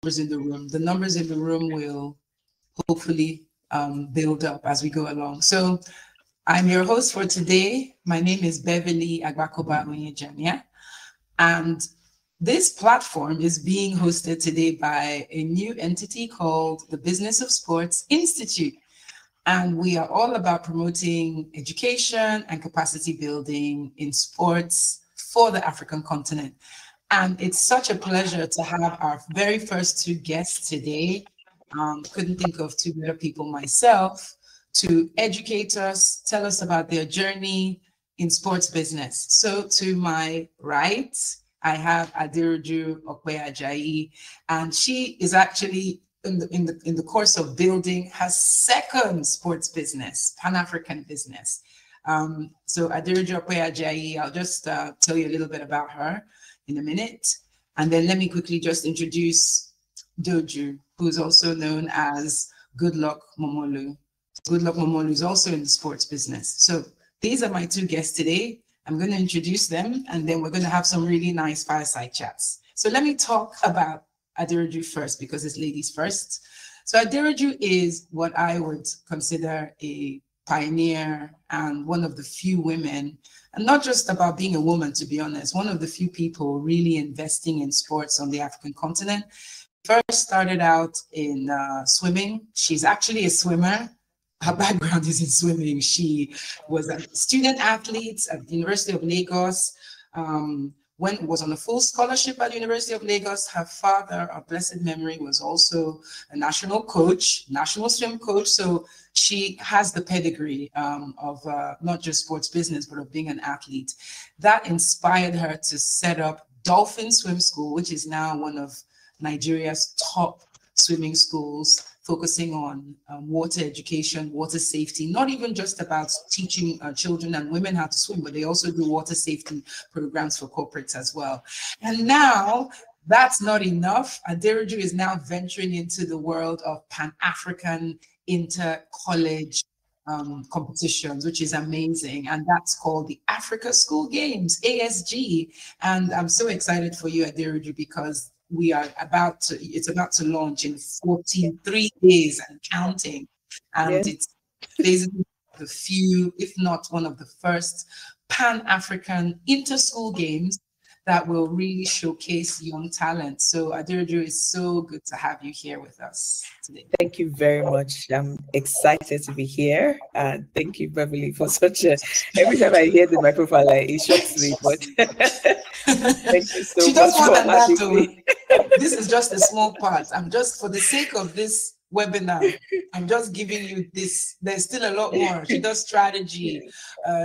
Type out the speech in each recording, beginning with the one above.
numbers in the room. The numbers in the room will hopefully build up as we go along. So I'm your host for today. My name is Beverly Agbakoba Onyejania, and this platform is being hosted today by a new entity called the Business of Sports Institute. And we are all about promoting education and capacity building in sports for the African continent. And it's such a pleasure to have our very first two guests today. Couldn't think of two better people myself to educate us, tell us about their journey in sports business. So to my right, I have Aderoju Okwe-Ajayi, and she is actually in the course of building her second sports business, Pan-African business. So Aderoju Okwe-Ajayi, I'll just tell you a little bit about her in a minute. And then let me quickly just introduce Doju, who's also known as Goodluck Momolu. Goodluck Momolu is also in the sports business. So these are my two guests today. I'm going to introduce them, and then we're going to have some really nice fireside chats. So let me talk about Aderoju first, because it's ladies first. So Aderoju is what I would consider a pioneer and one of the few women, and not just about being a woman, to be honest, one of the few people really investing in sports on the African continent. First started out in swimming. She's actually a swimmer. Her background is in swimming. She was a student athlete at the University of Lagos. Was on a full scholarship at the University of Lagos. Her father, of blessed memory, was also a national coach, national swim coach. So she has the pedigree of not just sports business, but of being an athlete. That inspired her to set up Dolphin Swim School, which is now one of Nigeria's top swimming schools, focusing on water education, water safety, not even just about teaching children and women how to swim, but they also do water safety programs for corporates as well. And now that's not enough. Aderoju is now venturing into the world of Pan-African inter-college competitions, which is amazing. And that's called the Africa School Games, ASG. And I'm so excited for you, Aderoju, because it's about to launch in 3 days and counting. And it's basically the few, if not one of the first Pan-African inter-school games that will really showcase young talent. So Aderoju, it's so good to have you here with us today. Thank you very much. I'm excited to be here. Thank you, Beverly, for every time I hear my profile, it shocks me, but thank you so she much does more for than that, having me. This is just a small part. I'm just, for the sake of this webinar, I'm just giving you this. There's still a lot more. She does strategy.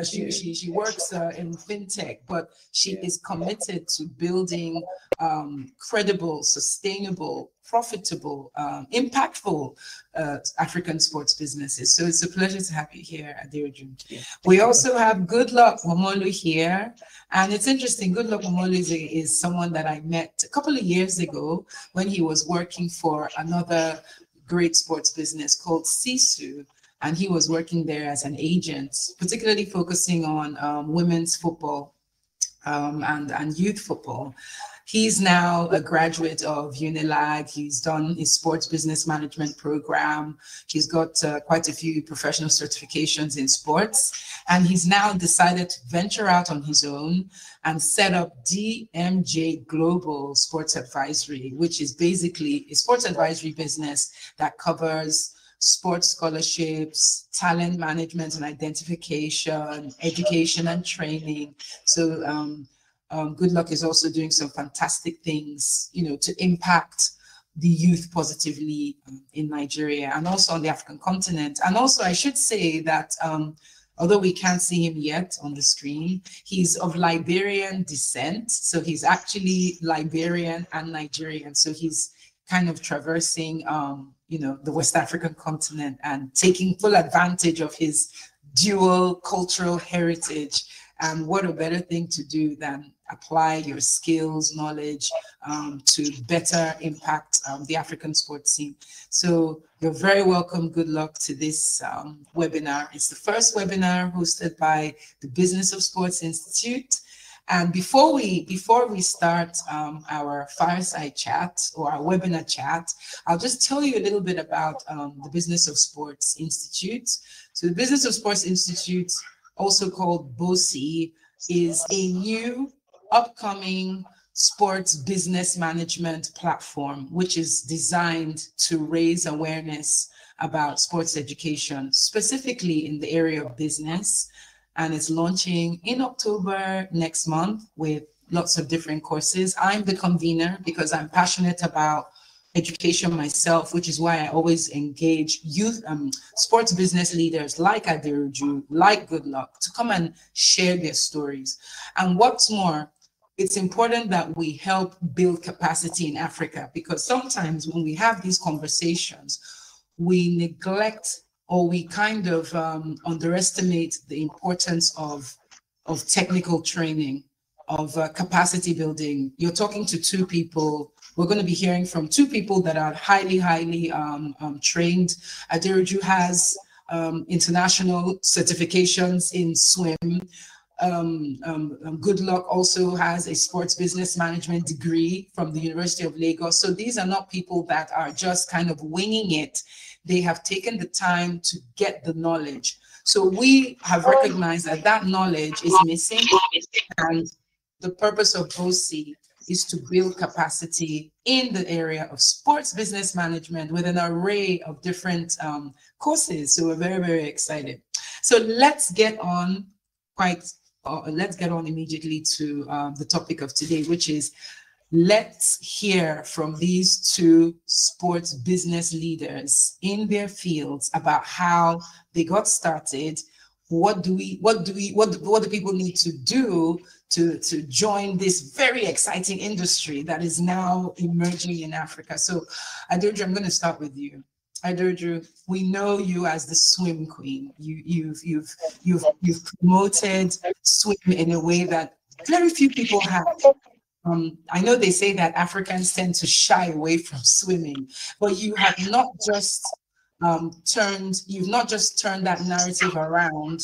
She works in fintech, but she is committed to building credible, sustainable, profitable, impactful African sports businesses. So it's a pleasure to have you here, Aderoju. We also have Goodluck Momolu here. And it's interesting, Goodluck Momolu is someone that I met a couple of years ago when he was working for another great sports business called Sisu. And he was working there as an agent, particularly focusing on women's football and youth football. He's now a graduate of Unilag. He's done his sports business management program. He's got quite a few professional certifications in sports. And he's now decided to venture out on his own and set up DMJ Global Sports Advisory, which is basically a sports advisory business that covers sports scholarships, talent management and identification, education and training. So Goodluck is also doing some fantastic things, to impact the youth positively in Nigeria and also on the African continent. And also, I should say that although we can't see him yet on the screen, he's of Liberian descent. So he's actually Liberian and Nigerian. So he's kind of traversing, the West African continent and taking full advantage of his dual cultural heritage. And what a better thing to do than apply your skills, knowledge to better impact the African sports scene. So you're very welcome. Goodluck to this webinar. It's the first webinar hosted by the Business of Sports Institute. And before we start our fireside chat or our webinar chat, I'll just tell you a little bit about the Business of Sports Institute. So the Business of Sports Institute, also called BOSI, is a new upcoming sports business management platform, which is designed to raise awareness about sports education, specifically in the area of business. And it's launching in October next month with lots of different courses. I'm the convener because I'm passionate about education myself, which is why I always engage youth sports business leaders like Aderoju, like Goodluck, to come and share their stories. And what's more, it's important that we help build capacity in Africa, because sometimes when we have these conversations, we neglect or we kind of underestimate the importance of technical training, of capacity building. You're talking to two people. We're going to be hearing from two people that are highly trained. Aderoju has international certifications in swim. Goodluck also has a sports business management degree from the University of Lagos. So these are not people that are just kind of winging it. They have taken the time to get the knowledge. So we have recognized that that knowledge is missing, and the purpose of BOSI is to build capacity in the area of sports business management with an array of different courses. So we're very excited. So let's get on immediately to the topic of today, which is, let's hear from these two sports business leaders in their fields about how they got started. What do people need to do to join this very exciting industry that is now emerging in Africa? So Aderoju, I'm going to start with you. Aderoju, we know you as the swim queen. You've promoted swim in a way that very few people have. I know they say that Africans tend to shy away from swimming, but you have not just turned that narrative around.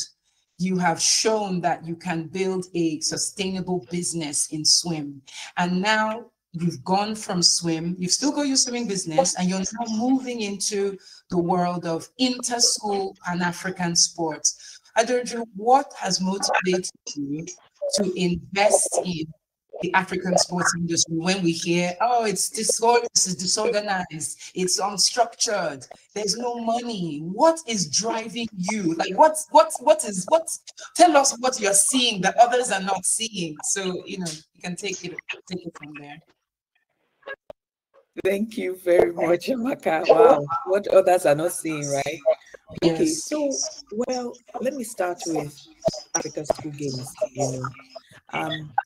You have shown that you can build a sustainable business in swim. And now you've gone from swim, you've still got your swimming business, and you're now moving into the world of inter-school Pan-African sports. Aderoju, what has motivated you to invest in the African sports industry when we hear, oh, it's disorganized, it's unstructured, there's no money? What is driving you? Like, tell us what you're seeing that others are not seeing. So, you can take it from there. Thank you very much, Amaka. Wow, what others are not seeing, right? Okay, yes. So, well, let me start with Africa School Games.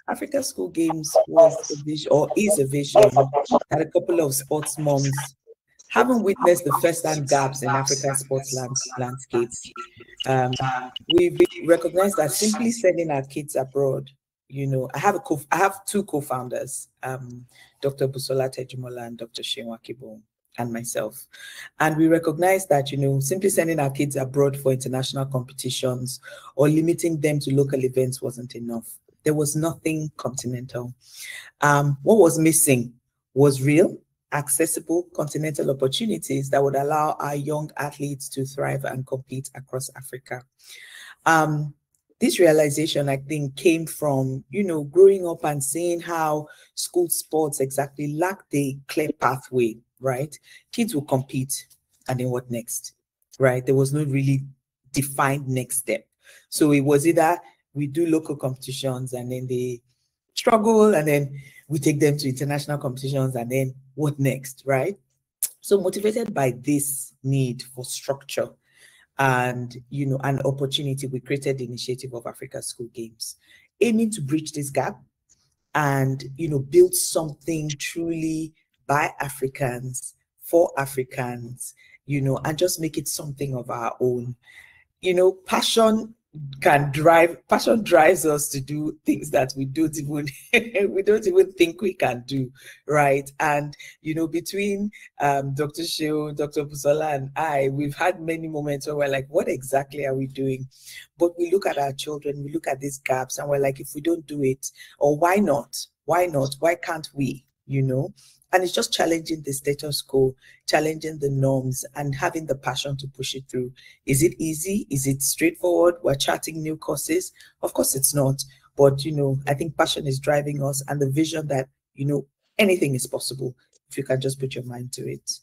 Africa School Games was a vision, or is a vision, that a couple of sports moms haven't witnessed the first-hand gaps in African sports landscape. We've recognized that simply sending our kids abroad, I have two co-founders, Dr. Busola Tejumola and Dr. Shenwa Kibo, and myself. And we recognize that, simply sending our kids abroad for international competitions or limiting them to local events wasn't enough. There was nothing continental. What was missing was real, accessible continental opportunities that would allow our young athletes to thrive and compete across Africa. This realization, I think, came from, growing up and seeing how school sports exactly lacked a clear pathway, right? Kids will compete, and then what next, right? There was no really defined next step. So it was either we do local competitions and then they struggle, and then we take them to international competitions, and then what next, right? So motivated by this need for structure and, an opportunity, we created the initiative of Africa School Games, aiming to bridge this gap and, build something truly by Africans, for Africans, and just make it something of our own. Passion passion drives us to do things that we don't even we don't even think we can do, right? And between Dr. Sheo, Dr. Busola, and I, we've had many moments where we're like, what exactly are we doing? But we look at our children, we look at these gaps, and we're like, if we don't do it, or why not? Why not? Why can't we? And it's just challenging the status quo, challenging the norms, and having the passion to push it through. Is it easy? Is it straightforward? We're charting new courses. Of course it's not. But, I think passion is driving us, and the vision that, anything is possible if you can just put your mind to it.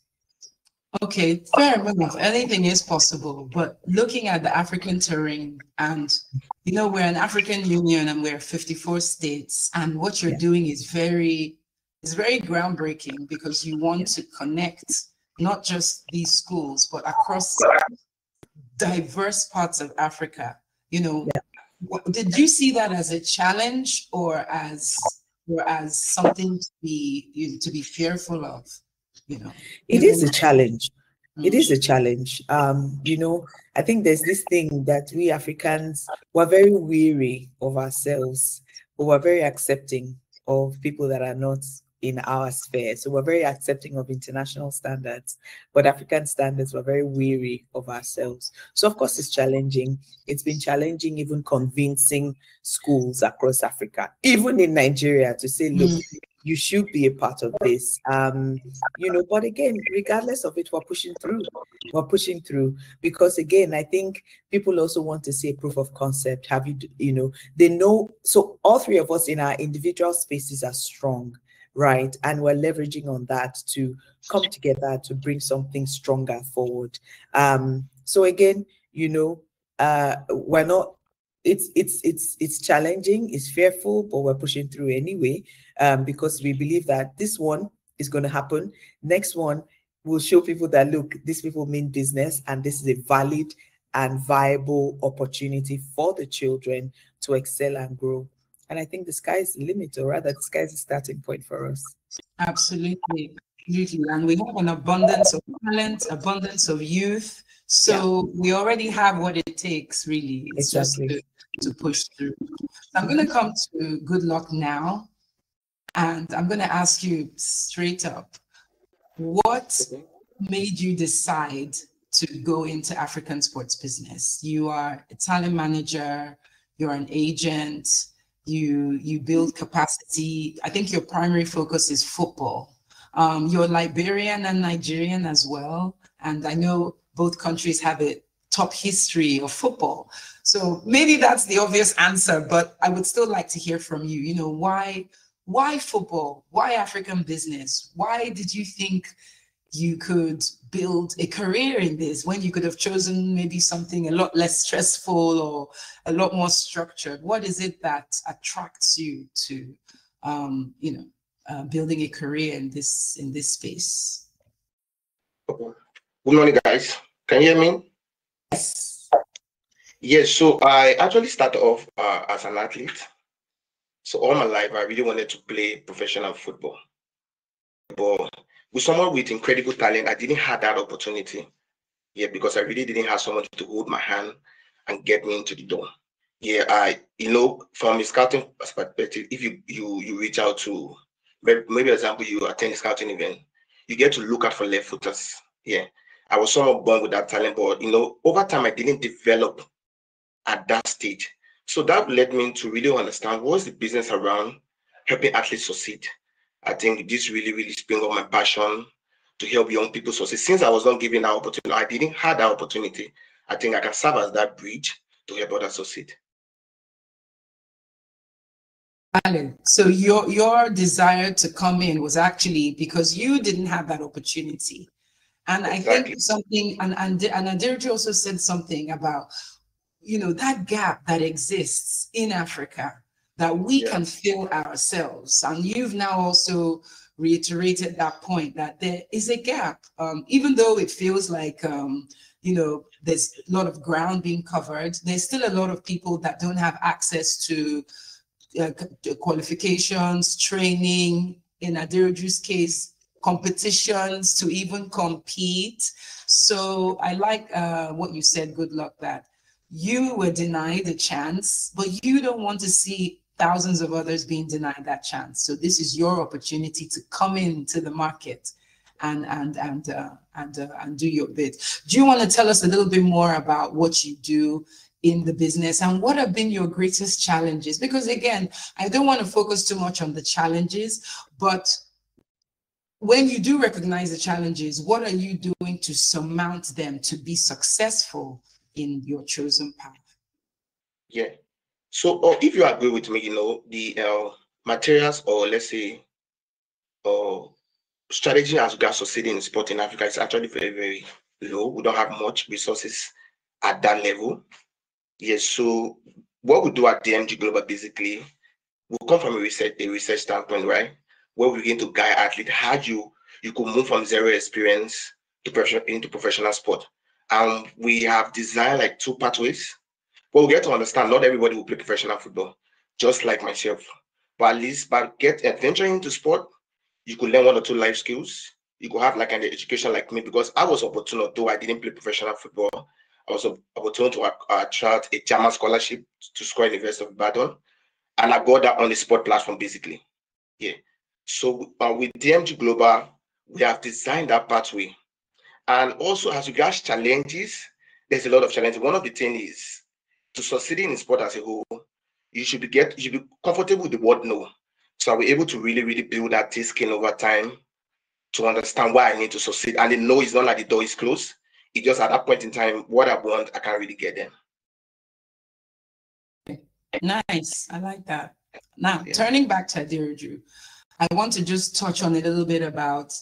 Okay, fair enough. Anything is possible. But looking at the African terrain, and we're an African Union and we're 54 states, and what you're doing is very groundbreaking, because you want to connect not just these schools, but across diverse parts of Africa. Did you see that as a challenge or as something to be fearful of? It is a challenge. It is a challenge. I think there's this thing that we Africans were very weary of ourselves, but we're very accepting of people that are not in our sphere. So we're very accepting of international standards, but African standards, we're very weary of ourselves. So of course it's challenging. It's been challenging even convincing schools across Africa, even in Nigeria, to say, look, you should be a part of this. But again, regardless of it, we're pushing through. We're pushing through because, again, I think people also want to see a proof of concept. They know. So all three of us in our individual spaces are strong, right? And we're leveraging on that to come together to bring something stronger forward. So again, we're not. It's challenging, it's fearful, but we're pushing through anyway, because we believe that this one is going to happen. Next one will show people that, look, these people mean business, and this is a valid and viable opportunity for the children to excel and grow. And I think the sky is the limit, or rather, the sky is the starting point for us. Absolutely. And we have an abundance of talent, abundance of youth. So we already have what it takes, really. It's just to push through. I'm going to come to Good Luck now. And I'm going to ask you straight up, what made you decide to go into African sports business? You are a talent manager, you're an agent, you build capacity. I think your primary focus is football. You're Liberian and Nigerian as well. And I know both countries have a top history of football. So maybe that's the obvious answer, but I would still like to hear from you. Why football? Why African business? Why did you think you could build a career in this when you could have chosen maybe something a lot less stressful or a lot more structured? What is it that attracts you to, building a career in this space? Good morning, guys. Can you hear me? Yes. Yes. So I actually started off as an athlete. So all my life, I really wanted to play professional football. But with someone with incredible talent, I didn't have that opportunity. Yeah, because I really didn't have someone to hold my hand and get me into the door. Yeah, from a scouting perspective, if you reach out to, maybe example, you attend a scouting event, you get to look out for left footers. Yeah, I was somewhat born with that talent, but over time I didn't develop at that stage. So that led me to really understand what's the business around helping athletes succeed. I think this really sprang up my passion to help young people succeed. Since I was not given that opportunity, I didn't have that opportunity. I think I can serve as that bridge to help others succeed. So your desire to come in was actually because you didn't have that opportunity. And exactly. I think something, and Adirji also said something about, that gap that exists in Africa that we can fill ourselves. And you've now also reiterated that point that there is a gap, even though it feels like, there's a lot of ground being covered. There's still a lot of people that don't have access to qualifications, training, in Adirju's case, competitions to even compete. So I like what you said, Good Luck, that You were denied a chance, but you don't want to see thousands of others being denied that chance. So this is your opportunity to come into the market and do your bit. Do you want to tell us a little bit more about what you do in the business and what have been your greatest challenges? Because again, I don't want to focus too much on the challenges, but when you do recognize the challenges, what are you doing to surmount them to be successful in your chosen path? Yeah. So, if you agree with me, the materials, or let's say, strategy as regards succeeding in sport in Africa is actually very, very low. We don't have much resources at that level. Yes. So, what we do at DMG Global basically, we come from a research standpoint, right? Where we begin to guide athletes how you could move from zero experience to into professional sport. And we have designed like two pathways. But we get to understand not everybody will play professional football, just like myself. But at least by venturing into sport, you could learn one or two life skills. You could have like an education like me, because I was opportune, though I didn't play professional football. I was opportune to attract a German scholarship to score in the University of Ibadan. And I got that on the sport platform, basically. Yeah. So with DMG Global, we have designed that pathway. And also, as regards challenges, there's a lot of challenges. One of the things is to succeed in sport as a whole, you should be comfortable with the word no. So we're able to really, really build that skin over time to understand why I need to succeed. And the no is not like the door is closed. It's just at that point in time, what I want, I can't really get them. Nice. I like that. Now, turning back to Aderoju, I want to just touch on a little bit about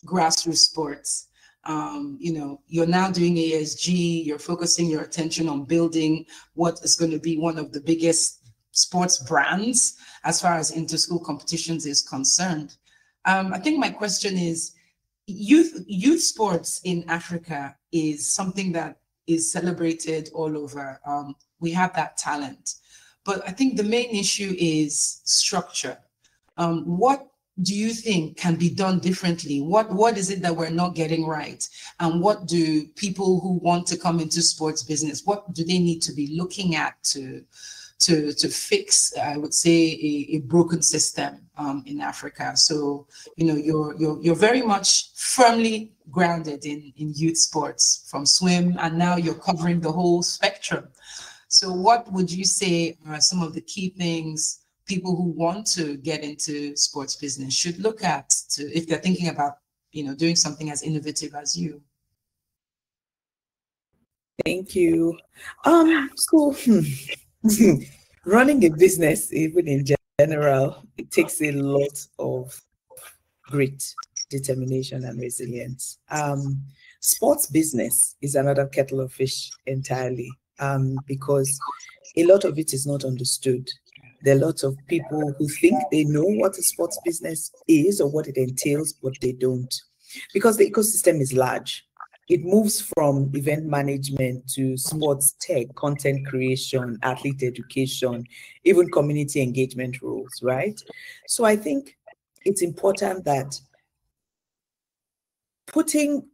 grassroots sports. You're now doing ASG, you're focusing your attention on building what is going to be one of the biggest sports brands as far as inter-school competitions is concerned. I think my question is, youth sports in Africa is something that is celebrated all over. We have that talent. But I think the main issue is structure. What do you think can be done differently? What is it that we're not getting right? And what do people who want to come into sports business, what do they need to be looking at to fix, I would say, a broken system in Africa? So, you're very much firmly grounded in youth sports, from swim, and now you're covering the whole spectrum. So what would you say are some of the key things people who want to get into sports business should look at if they're thinking about, doing something as innovative as you? Thank you. So running a business, even in general, it takes a lot of grit, determination, and resilience. Sports business is another kettle of fish entirely. Because a lot of it is not understood. There are lots of people who think they know what a sports business is or what it entails, but they don't. Because the ecosystem is large. It moves from event management to sports tech, content creation, athlete education, even community engagement roles, right? So I think it's important that putting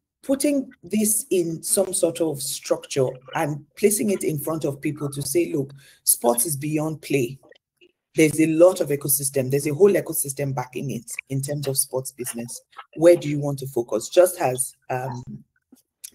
this in some sort of structure and placing it in front of people to say, look, sports is beyond play. There's a lot of ecosystem. There's a whole ecosystem backing it in terms of sports business. Where do you want to focus? Just as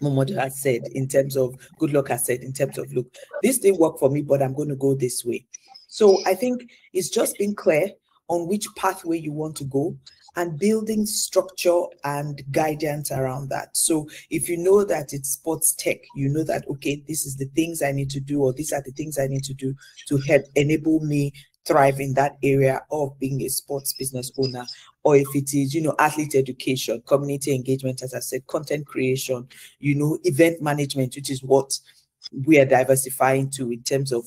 Momodu has said, in terms of, Goodluck has said, in terms of, look, this didn't work for me, but I'm going to go this way. So I think it's just being clear on which pathway you want to go and building structure and guidance around that. So if you know that it's sports tech, you know that, okay, this is the things I need to do, or these are the things I need to do to help enable me thrive in that area of being a sports business owner. Or if it is, athlete education, community engagement, as I said, content creation, event management, which is what we are diversifying to in terms of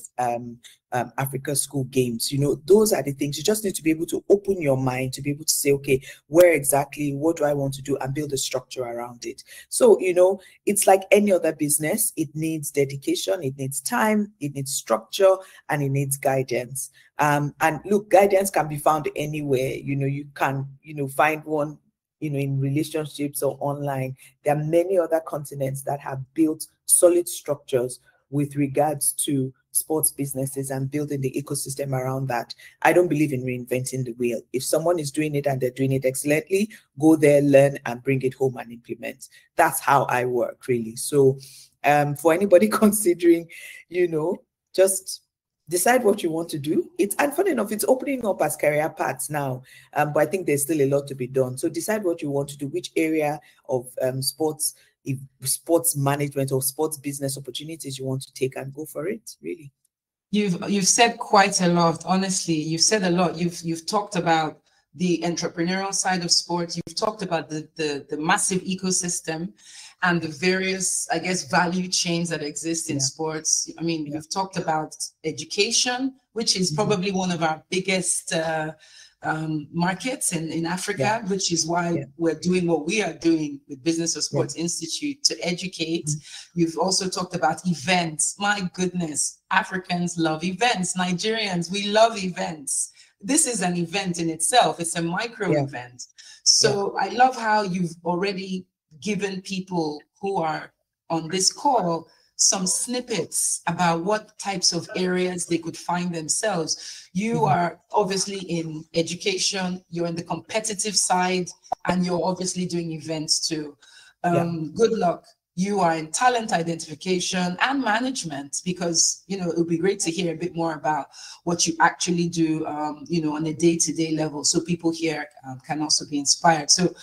Africa School Games. Those are the things. You just need to be able to open your mind to be able to say, okay, where exactly, what do I want to do, and build a structure around it. So, it's like any other business. It needs dedication, it needs time, it needs structure, and it needs guidance. And look, guidance can be found anywhere. You can, find one, in relationships or online. There are many other continents that have built solid structures with regards to sports businesses and building the ecosystem around that. I don't believe in reinventing the wheel. If someone is doing it and they're doing it excellently, go there, learn, and bring it home and implement. That's how I work, really. So for anybody considering, just decide what you want to do. And funny enough, it's opening up as career paths now, but I think there's still a lot to be done. So decide what you want to do, which area of sports management or sports business opportunities you want to take, and go for it, really. You've said quite a lot, honestly. You've said a lot. You've talked about the entrepreneurial side of sports. You've talked about the massive ecosystem and the various, I guess, value chains that exist in sports. I mean, you've talked about education, which is probably one of our biggest markets in Africa, which is why we're doing what we are doing with Business of Sports Institute to educate. You've also talked about events. My goodness, Africans love events. Nigerians, we love events. This is an event in itself. It's a micro event. So I love how you've already given people who are on this call some snippets about what types of areas they could find themselves. You are obviously in education, you're in the competitive side, and you're obviously doing events too. Good luck. You are in talent identification and management, because, it would be great to hear a bit more about what you actually do, on a day-to-day level, so people here can also be inspired. So,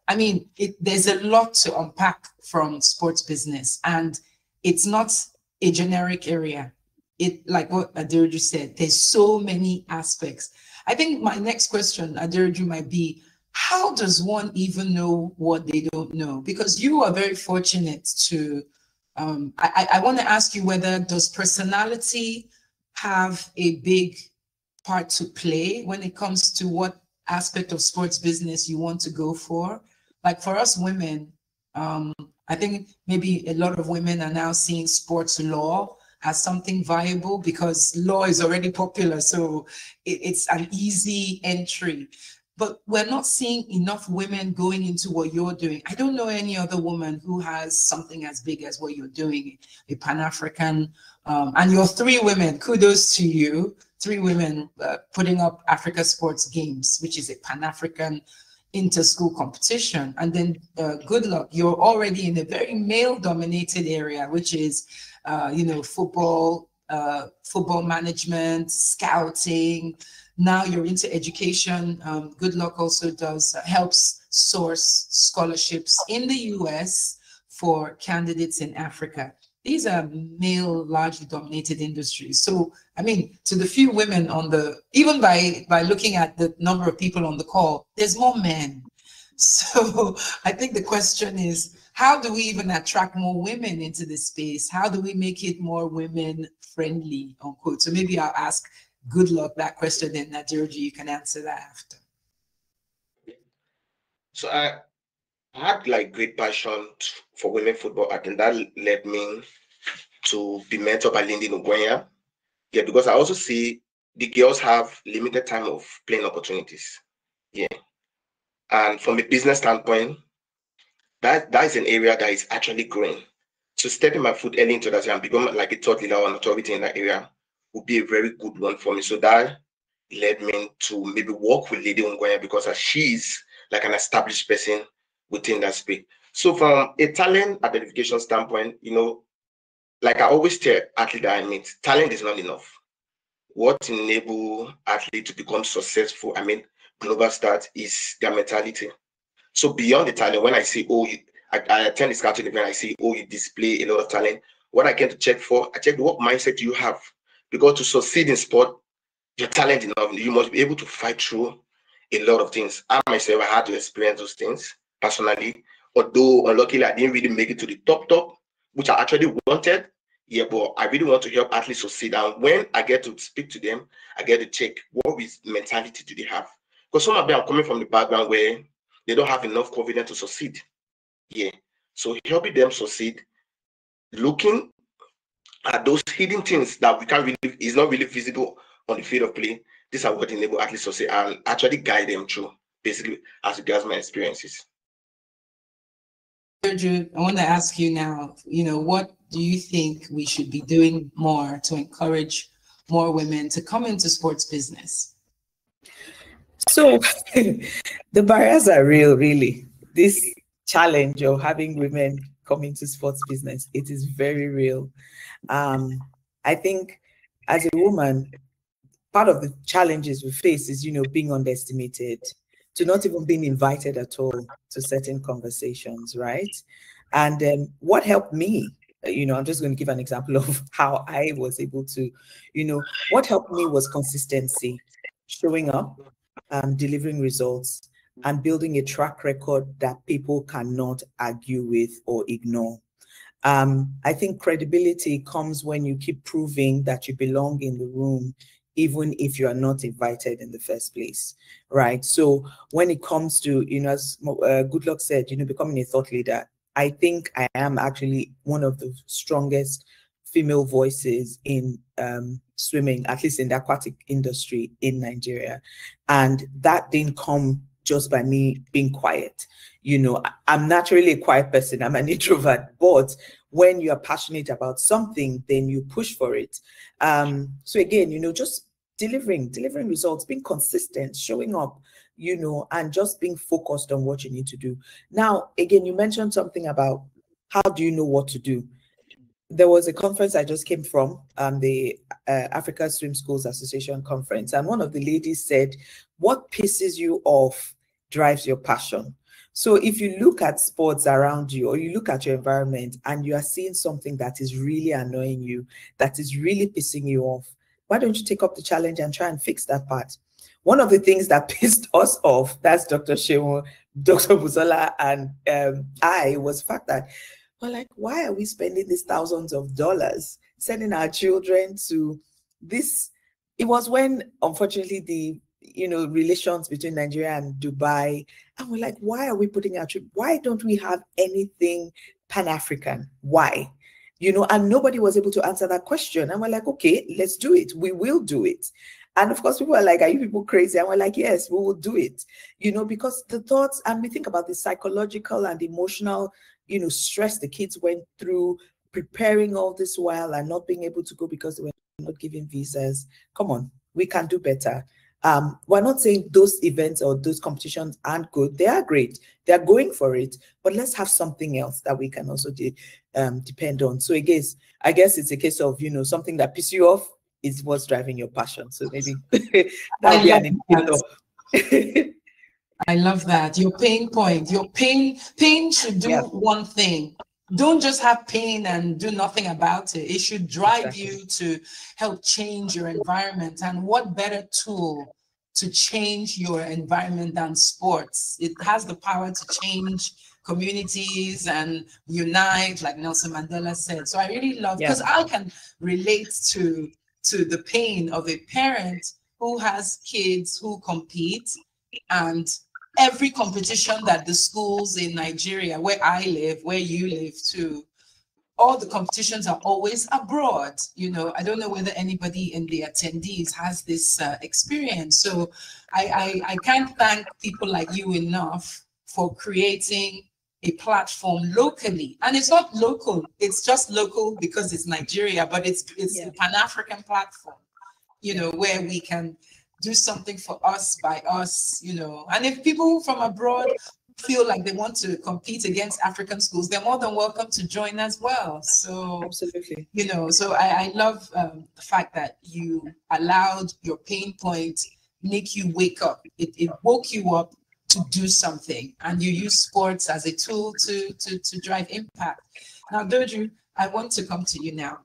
I mean, there's a lot to unpack from sports business, and it's not a generic area. Like what Aderoju said, there's so many aspects. I think my next question, Aderoju, might be, how does one even know what they don't know? Because you are very fortunate to, I want to ask you, whether does personality have a big part to play when it comes to what aspect of sports business you want to go for? Like for us women, I think maybe a lot of women are now seeing sports law as something viable, because law is already popular. So it's an easy entry. But we're not seeing enough women going into what you're doing. I don't know any other woman who has something as big as what you're doing, a Pan-African, and you're 3 women, kudos to you, 3 women putting up Africa Sports Games, which is a Pan-African inter-school competition. And then good luck, you're already in a very male-dominated area, which is, football management, scouting. Now you're into education. Good luck also helps source scholarships in the US for candidates in Africa. These are male, largely dominated industries. So, I mean, to the few women even by looking at the number of people on the call, there's more men. So I think the question is, how do we even attract more women into this space? How do we make it more women friendly, unquote? So maybe I'll ask Good Luck that question, and Aderoju, you can answer that after. So I had great passion for women football. I think that led me to be mentored by Lindy Ngwenya. Yeah, because I also see the girls have limited time of playing opportunities. Yeah. And from a business standpoint, that is an area that is actually growing. So stepping my foot early into that and become like a thought leader or an authority in that area would be a very good one for me. So that led me to maybe work with Lady Ngwenya, because she's like an established person within that space. So from a talent identification standpoint, like I always tell athletes that I meet, talent is not enough. What enables athletes to become successful, global stars, is their mentality. So beyond the talent, when I say, I attend the scouting event, I say, you display a lot of talent. What I came to check for, I check what mindset you have. Because to succeed in sport, your talent enough, you must be able to fight through a lot of things. I myself, I had to experience those things personally. Although unluckily, I didn't really make it to the top, which I actually wanted. Yeah, but I really want to help athletes succeed. And when I get to speak to them, I get to check what mentality do they have. Because some of them are coming from the background where they don't have enough confidence to succeed. Yeah. So helping them succeed, looking at those hidden things that we can't really, is not really visible on the field of play. These are what enable athletes to succeed and actually guide them through, basically, as regards my experiences. I want to ask you now, what do you think we should be doing more to encourage more women to come into sports business? So the barriers are real, really. This challenge of having women come into sports business, it is very real. I think as a woman, part of the challenges we face is, being underestimated, to not even being invited at all to certain conversations, right? And what helped me, I'm just going to give an example of how I was able to, what helped me was consistency, showing up, delivering results, and building a track record that people cannot argue with or ignore. I think credibility comes when you keep proving that you belong in the room, even if you are not invited in the first place, right? So when it comes to, as Goodluck said, becoming a thought leader, I think I am actually one of the strongest female voices in swimming, at least in the aquatic industry in Nigeria. And that didn't come just by me being quiet. I'm naturally a quiet person. I'm an introvert, but when you are passionate about something, then you push for it. So again, just delivering results, being consistent, showing up, and just being focused on what you need to do. Now, again, you mentioned something about how do you know what to do? There was a conference I just came from, the Africa Swim Schools Association conference, and one of the ladies said, what pisses you off drives your passion. So if you look at sports around you, or you look at your environment and you are seeing something that is really annoying you, that is really pissing you off, why don't you take up the challenge and try and fix that part? One of the things that pissed us off, that's Dr. Shehu, Dr. Busola, and I, was the fact that we're like, why are we spending these thousands of dollars sending our children to this? It was when, unfortunately, the relations between Nigeria and Dubai, and we're like, why are we putting our trip? Why don't we have anything Pan-African? Why? And nobody was able to answer that question. And we're like, okay, let's do it. We will do it. And of course, people are like, are you people crazy? And we're like, yes, we will do it. Because the thoughts, and we think about the psychological and emotional, stress the kids went through preparing all this while and not being able to go because they were not given visas. Come on, we can do better. We're not saying those events or those competitions aren't good. They are great. They're going for it, but let's have something else that we can also depend on. So I guess it's a case of, something that pisses you off is what's driving your passion. So maybe that would be an indicator. I love that. Your pain point, your pain should do one thing. Don't just have pain and do nothing about it. It should drive you to help change your environment. And what better tool to change your environment than sports? It has the power to change communities and unite, like Nelson Mandela said. So I really love, because I can relate to the pain of a parent who has kids who compete, and every competition that the schools in Nigeria, where I live, where you live too, all the competitions are always abroad. I don't know whether anybody in the attendees has this experience. So I can't thank people like you enough for creating a platform locally. And it's not local, it's just local because it's Nigeria, but it's a Pan-African platform, where we can do something for us by us, and if people from abroad feel like they want to compete against African schools, they're more than welcome to join as well. So absolutely, so I love the fact that you allowed your pain point make you wake up. It woke you up to do something, and you use sports as a tool to drive impact. Now, Doju, I want to come to you now.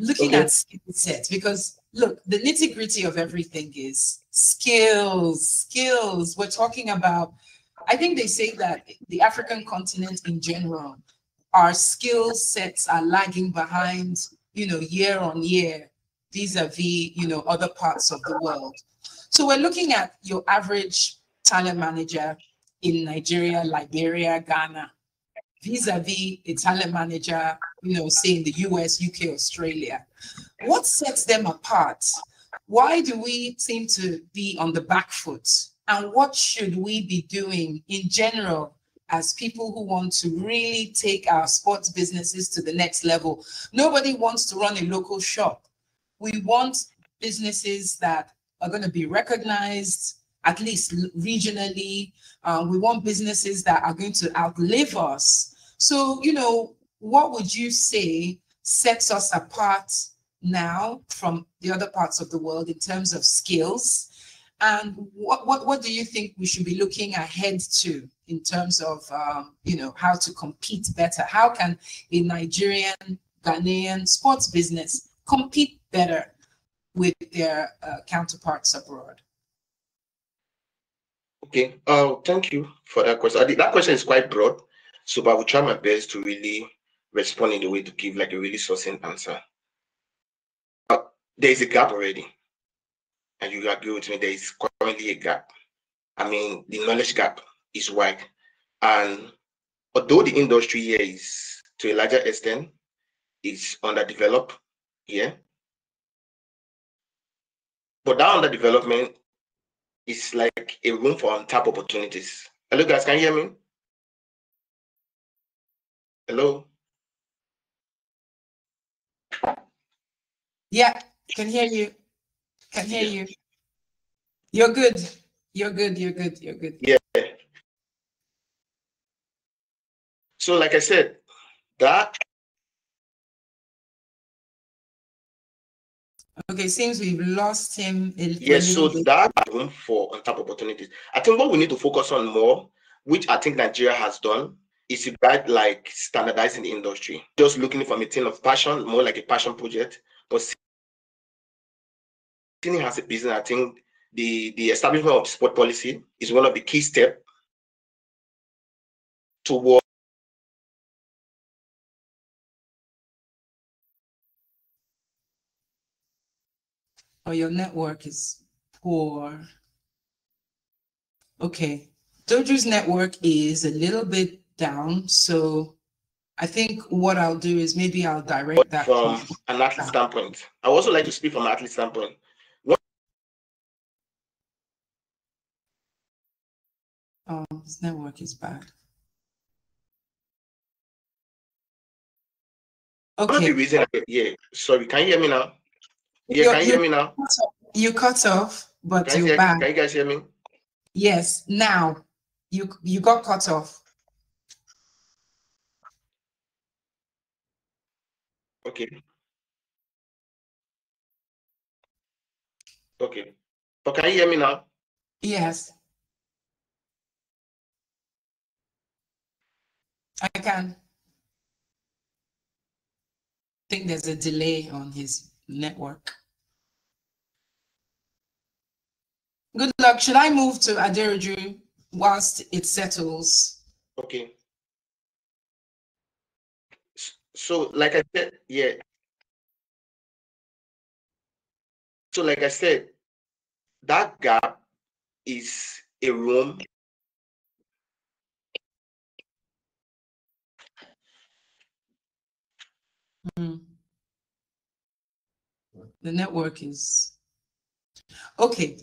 Looking at skill sets, because look, the nitty-gritty of everything is skills. We're talking about, I think they say that the African continent in general, our skill sets are lagging behind, year on year, vis-a-vis, other parts of the world. So we're looking at your average talent manager in Nigeria, Liberia, Ghana, vis-a-vis a talent manager, say in the US, UK, Australia. What sets them apart? Why do we seem to be on the back foot? And what should we be doing in general as people who want to really take our sports businesses to the next level. Nobody wants to run a local shop. We want businesses that are going to be recognized, at least regionally. We want businesses that are going to outlive us. So, you know, what would you say sets us apart now from the other parts of the world in terms of skills? And what do you think we should be looking ahead to in terms of, you know, how to compete better? How can a Nigerian, Ghanaian sports business compete better with their counterparts abroad? Okay. Thank you for that question. That question is quite broad, so but I will try my best to really respond in a way to give like a really succinct answer. There is a gap already, and you agree with me. There is currently a gap. I mean, the knowledge gap is wide, and although the industry here is to a larger extent is underdeveloped here, but that underdevelopment is like a room for untapped opportunities. Hello, guys, can you hear me? Hello? Yeah, can hear you. Can hear you. You're good. You're good. You're good. You're good. Yeah. So, like I said, that. Okay, seems we've lost him. Yes, so that room for untapped opportunities. I think what we need to focus on more, which I think Nigeria has done, is about like standardizing the industry. Just looking from a thing of passion, more like a passion project. But seeing it as a business, I think the establishment of sport policy is one of the key steps toward. Oh, your network is poor. Okay, Doju's network is a little bit down, so I think what I'll do is maybe I'll direct that from an athlete standpoint. I also like to speak from an athlete standpoint. Oh, his network is bad. Okay. One of the reasons, yeah, sorry, can you hear me now? Yeah, can you hear me now? You cut off, but you're back. Can you guys hear me? Yes, now you got cut off. Okay. Okay. So can you hear me now? Yes. I can. I think there's a delay on his network. Good luck. Should I move to Aderoju whilst it settles? Okay. So like I said, yeah. So like I said, that gap is a room. The network is okay.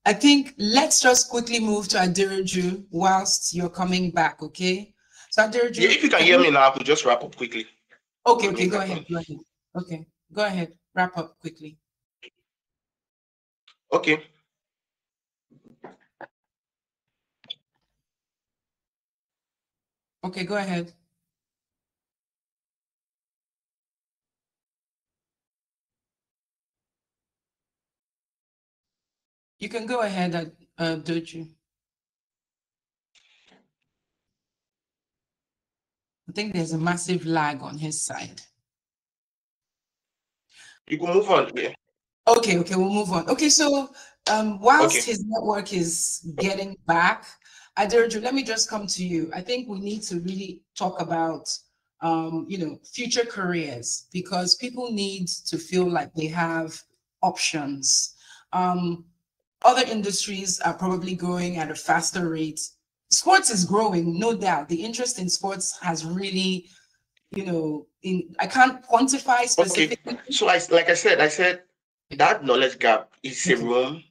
I think let's just quickly move to Aderoju whilst you're coming back, okay? So Aderoju, yeah, if you can hear me now, I could just wrap up quickly. Okay, go ahead. Okay, go ahead. Wrap up quickly. Okay. Okay, go ahead. You can go ahead, Doju. I think there's a massive lag on his side. You can move on. Yeah. Okay, we'll move on. Okay, so whilst his network is getting back, Aderoju, let me just come to you. I think we need to really talk about you know, future careers, because people need to feel like they have options. Other industries are probably growing at a faster rate. Sports is growing, no doubt. The interest in sports has really, you know, I can't quantify specifically. Okay. So I said that knowledge gap is a room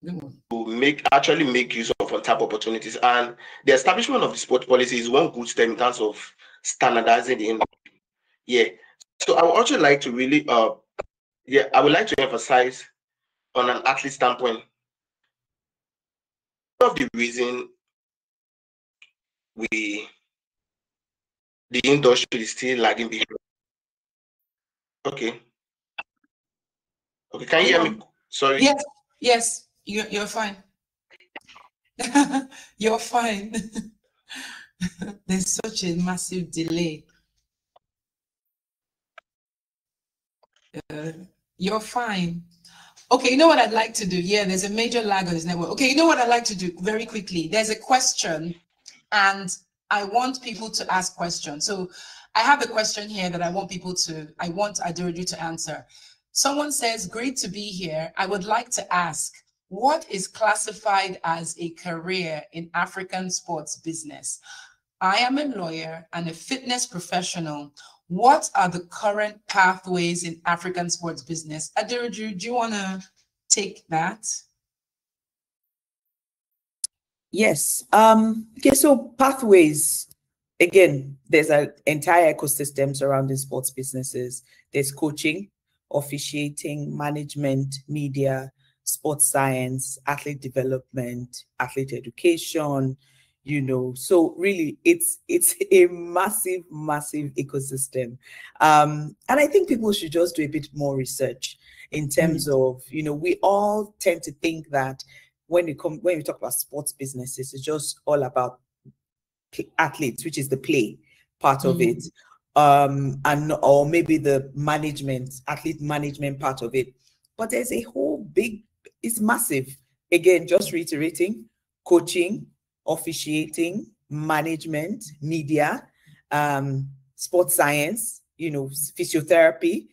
to actually make use of of untapped opportunities. And the establishment of the sport policy is one good step in terms of standardizing the industry. Yeah. So I would also like to really, I would like to emphasize on an athlete standpoint, one of the reason the industry is still lagging behind. Okay. Okay, can you hear me? Sorry. Yes, you're fine. You're fine. There's such a massive delay. You're fine. Okay, you know what I'd like to do? Yeah, there's a major lag on this network. Okay, you know what I'd like to do very quickly? There's a question and I want people to ask questions. So I have a question here that I want Aderoju to answer. Someone says, great to be here. I would like to ask, what is classified as a career in African sports business? I am a lawyer and a fitness professional. What are the current pathways in African sports business? Aderoju, do you want to take that? Yes. Okay, so pathways, again, there's an entire ecosystem surrounding sports businesses. There's coaching, officiating, management, media, sports science, athlete development, athlete education, you know. So really it's a massive ecosystem. And I think people should just do a bit more research in terms of, you know, we all tend to think that when we talk about sports businesses, it's just all about athletes, which is the play part of it, or maybe the athlete management part of it. But there's a whole it's massive. Again, just reiterating, coaching, officiating, management, media, sports science, you know, physiotherapy,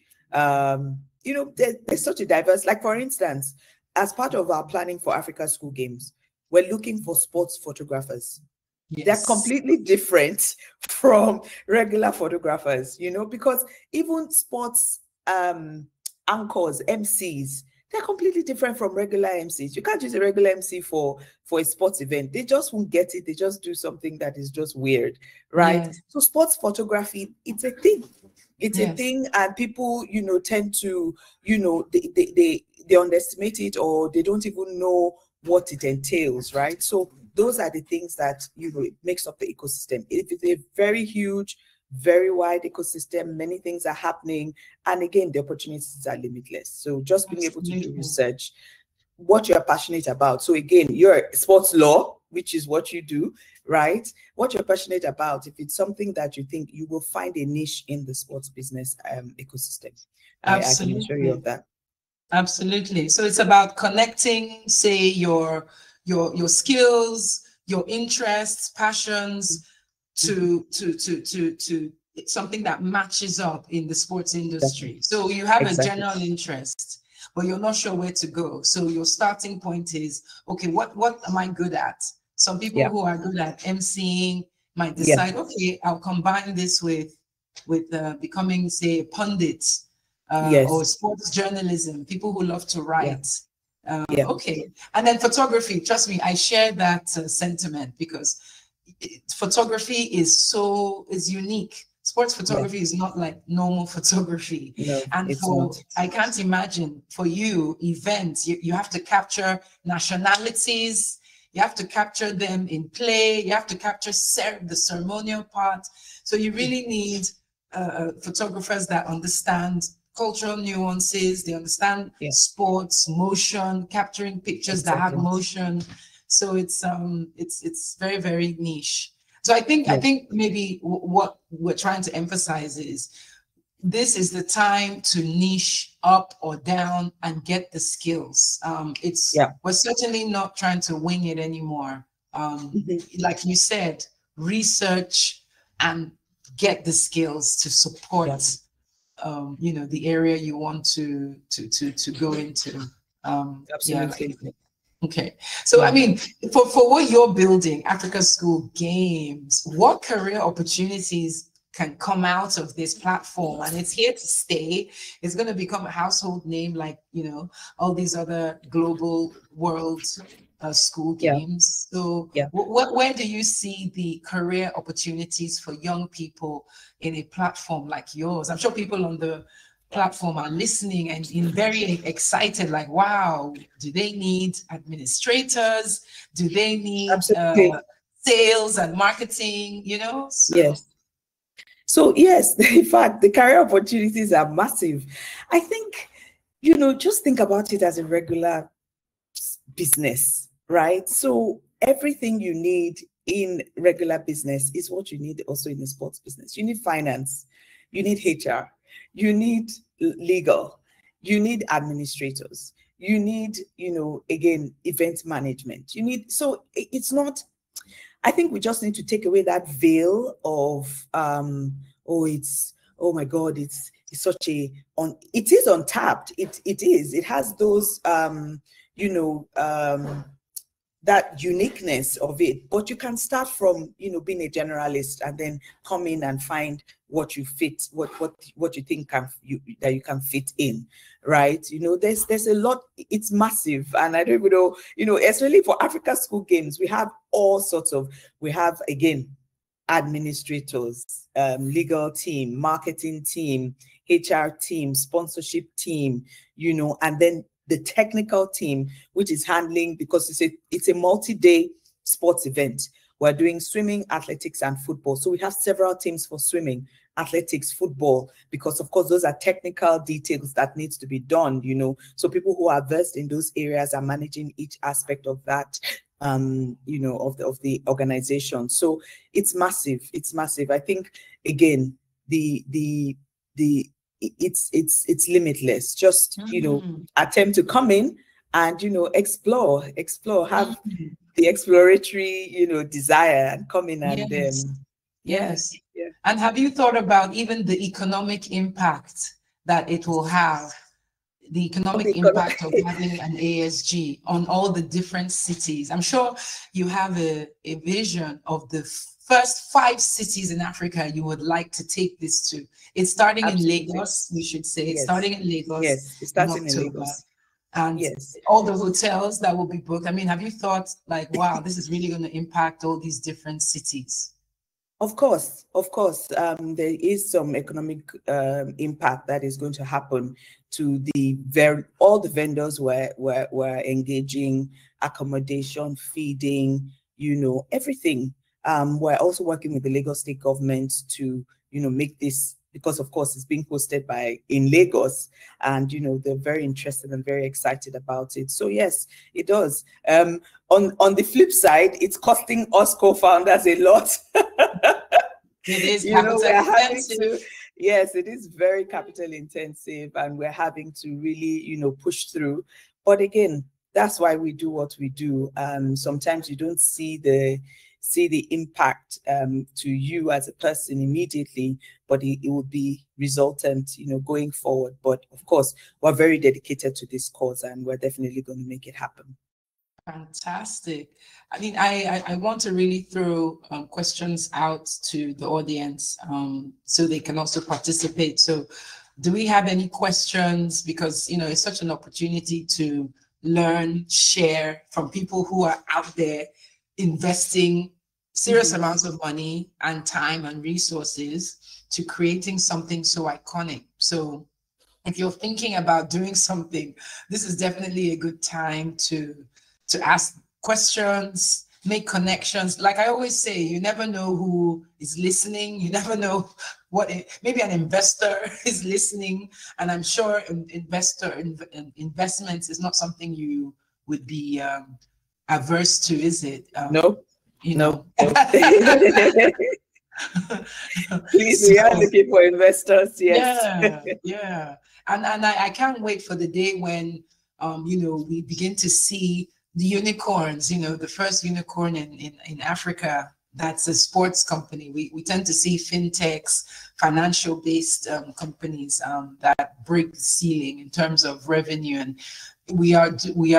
you know, there's such a diverse, like for instance, as part of our planning for Africa School Games, we're looking for sports photographers. Yes. They're completely different from regular photographers, you know, because even sports anchors, MCs, they're completely different from regular MCs. You can't use a regular MC for a sports event. They just won't get it. They just do something that is just weird, right? Yes. So sports photography, it's a thing. It's a thing, and people, you know, tend to, you know, they underestimate it, or they don't even know what it entails, right? So those are the things that, you know, it makes up the ecosystem. It's a very huge, very wide ecosystem. Many things are happening, and again, the opportunities are limitless. So just being able to do research, what you're passionate about. So again, you're sports law, which is what you do, right? What you're passionate about, if it's something that you think, you will find a niche in the sports business ecosystem. Absolutely. I can assure you of that. Absolutely. So it's about connecting, say, your skills, your interests, passions to something that matches up in the sports industry. So you have a general interest, but you're not sure where to go. So your starting point is, okay, what am I good at? Some people who are good at emceeing might decide, okay, I'll combine this with becoming, say, a pundit, or sports journalism, people who love to write. Okay. And then photography, trust me, I share that sentiment, because photography is unique. Sports photography is not like normal photography. No, and I can't imagine for you, events, you have to capture nationalities, you have to capture them in play, you have to capture the ceremonial part. So you really need photographers that understand cultural nuances, they understand sports, motion, capturing pictures that have motion. So it's very, very niche. So I think maybe what we're trying to emphasize is this is the time to niche up or down and get the skills. We're certainly not trying to wing it anymore. Like you said, research and get the skills to support you know, the area you want to go into. Absolutely. Okay. So I mean, for what you're building, Africa School Games, what career opportunities can come out of this platform? And it's here to stay. It's going to become a household name, like, you know, all these other global world school Yeah. games. So Yeah. where do you see the career opportunities for young people in a platform like yours? I'm sure people on the platform are listening and very excited, like, wow, do they need administrators? Do they need sales and marketing, you know? So. Yes. So yes, in fact, the career opportunities are massive. I think, you know, just think about it as a regular business, right? So everything you need in regular business is what you need also in the sports business. You need finance, you need HR, you need legal, you need administrators, you need, you know, again, event management. You need, so it's not, I think we just need to take away that veil of, oh, it's, oh my God, it's such a, it is untapped. It is, it has those, you know, that uniqueness of it, but you can start from, you know, being a generalist and then come in and find what you fit, what you think that you can fit in, right? You know, there's a lot, it's massive. And I don't even know, you know, especially for Africa School Games, we have all sorts of, we have, again, administrators, legal team, marketing team, HR team, sponsorship team, you know, and then the technical team, which is handling, because it's a multi-day sports event. We're doing swimming, athletics, and football. So we have several teams for swimming, athletics, football, because of course those are technical details that needs to be done, you know. So people who are versed in those areas are managing each aspect of that, you know, of the organization. So it's massive. It's massive. I think, again, it's limitless. Just, you know, attempt to come in and, you know, explore, have the exploratory, you know, desire, and come in and yes. And have you thought about even the economic impact that it will have, the economic impact of having an ASG on all the different cities? I'm sure you have a vision of the first 5 cities in Africa you would like to take this to. It's starting in Lagos, we should say. It's starting in Lagos. Yes, it's starting in Lagos. And all the hotels that will be booked. I mean, have you thought, like, wow, this is really going to impact all these different cities? Of course, there is some economic impact that is going to happen to all the vendors were engaging, accommodation, feeding, you know, everything. We're also working with the Lagos State government to, you know, make this, because of course it's being hosted in Lagos, and, you know, they're very interested and very excited about it. So yes, it does. On the flip side, it's costing us co-founders a lot. It is, you know, we're having to, yes, it is very capital intensive, and we're having to really, you know, push through. But again, that's why we do what we do. Sometimes you don't see the impact to you as a person immediately, but it will be resultant, you know, going forward. But of course, we're very dedicated to this cause, and we're definitely going to make it happen. Fantastic. I mean, I want to really throw questions out to the audience so they can also participate. So do we have any questions? Because, you know, it's such an opportunity to learn, share from people who are out there investing serious amounts of money and time and resources to creating something so iconic. So if you're thinking about doing something, this is definitely a good time to ask questions, make connections. Like I always say, you never know who is listening. You never know maybe an investor is listening. And I'm sure investments is not something you would be averse to, is it? No. You know. Please, we are looking for investors. Yes. Yeah. And I can't wait for the day when you know, we begin to see the unicorns, you know, the first unicorn in Africa, that's a sports company. We tend to see fintechs, financial-based companies that break the ceiling in terms of revenue. And we are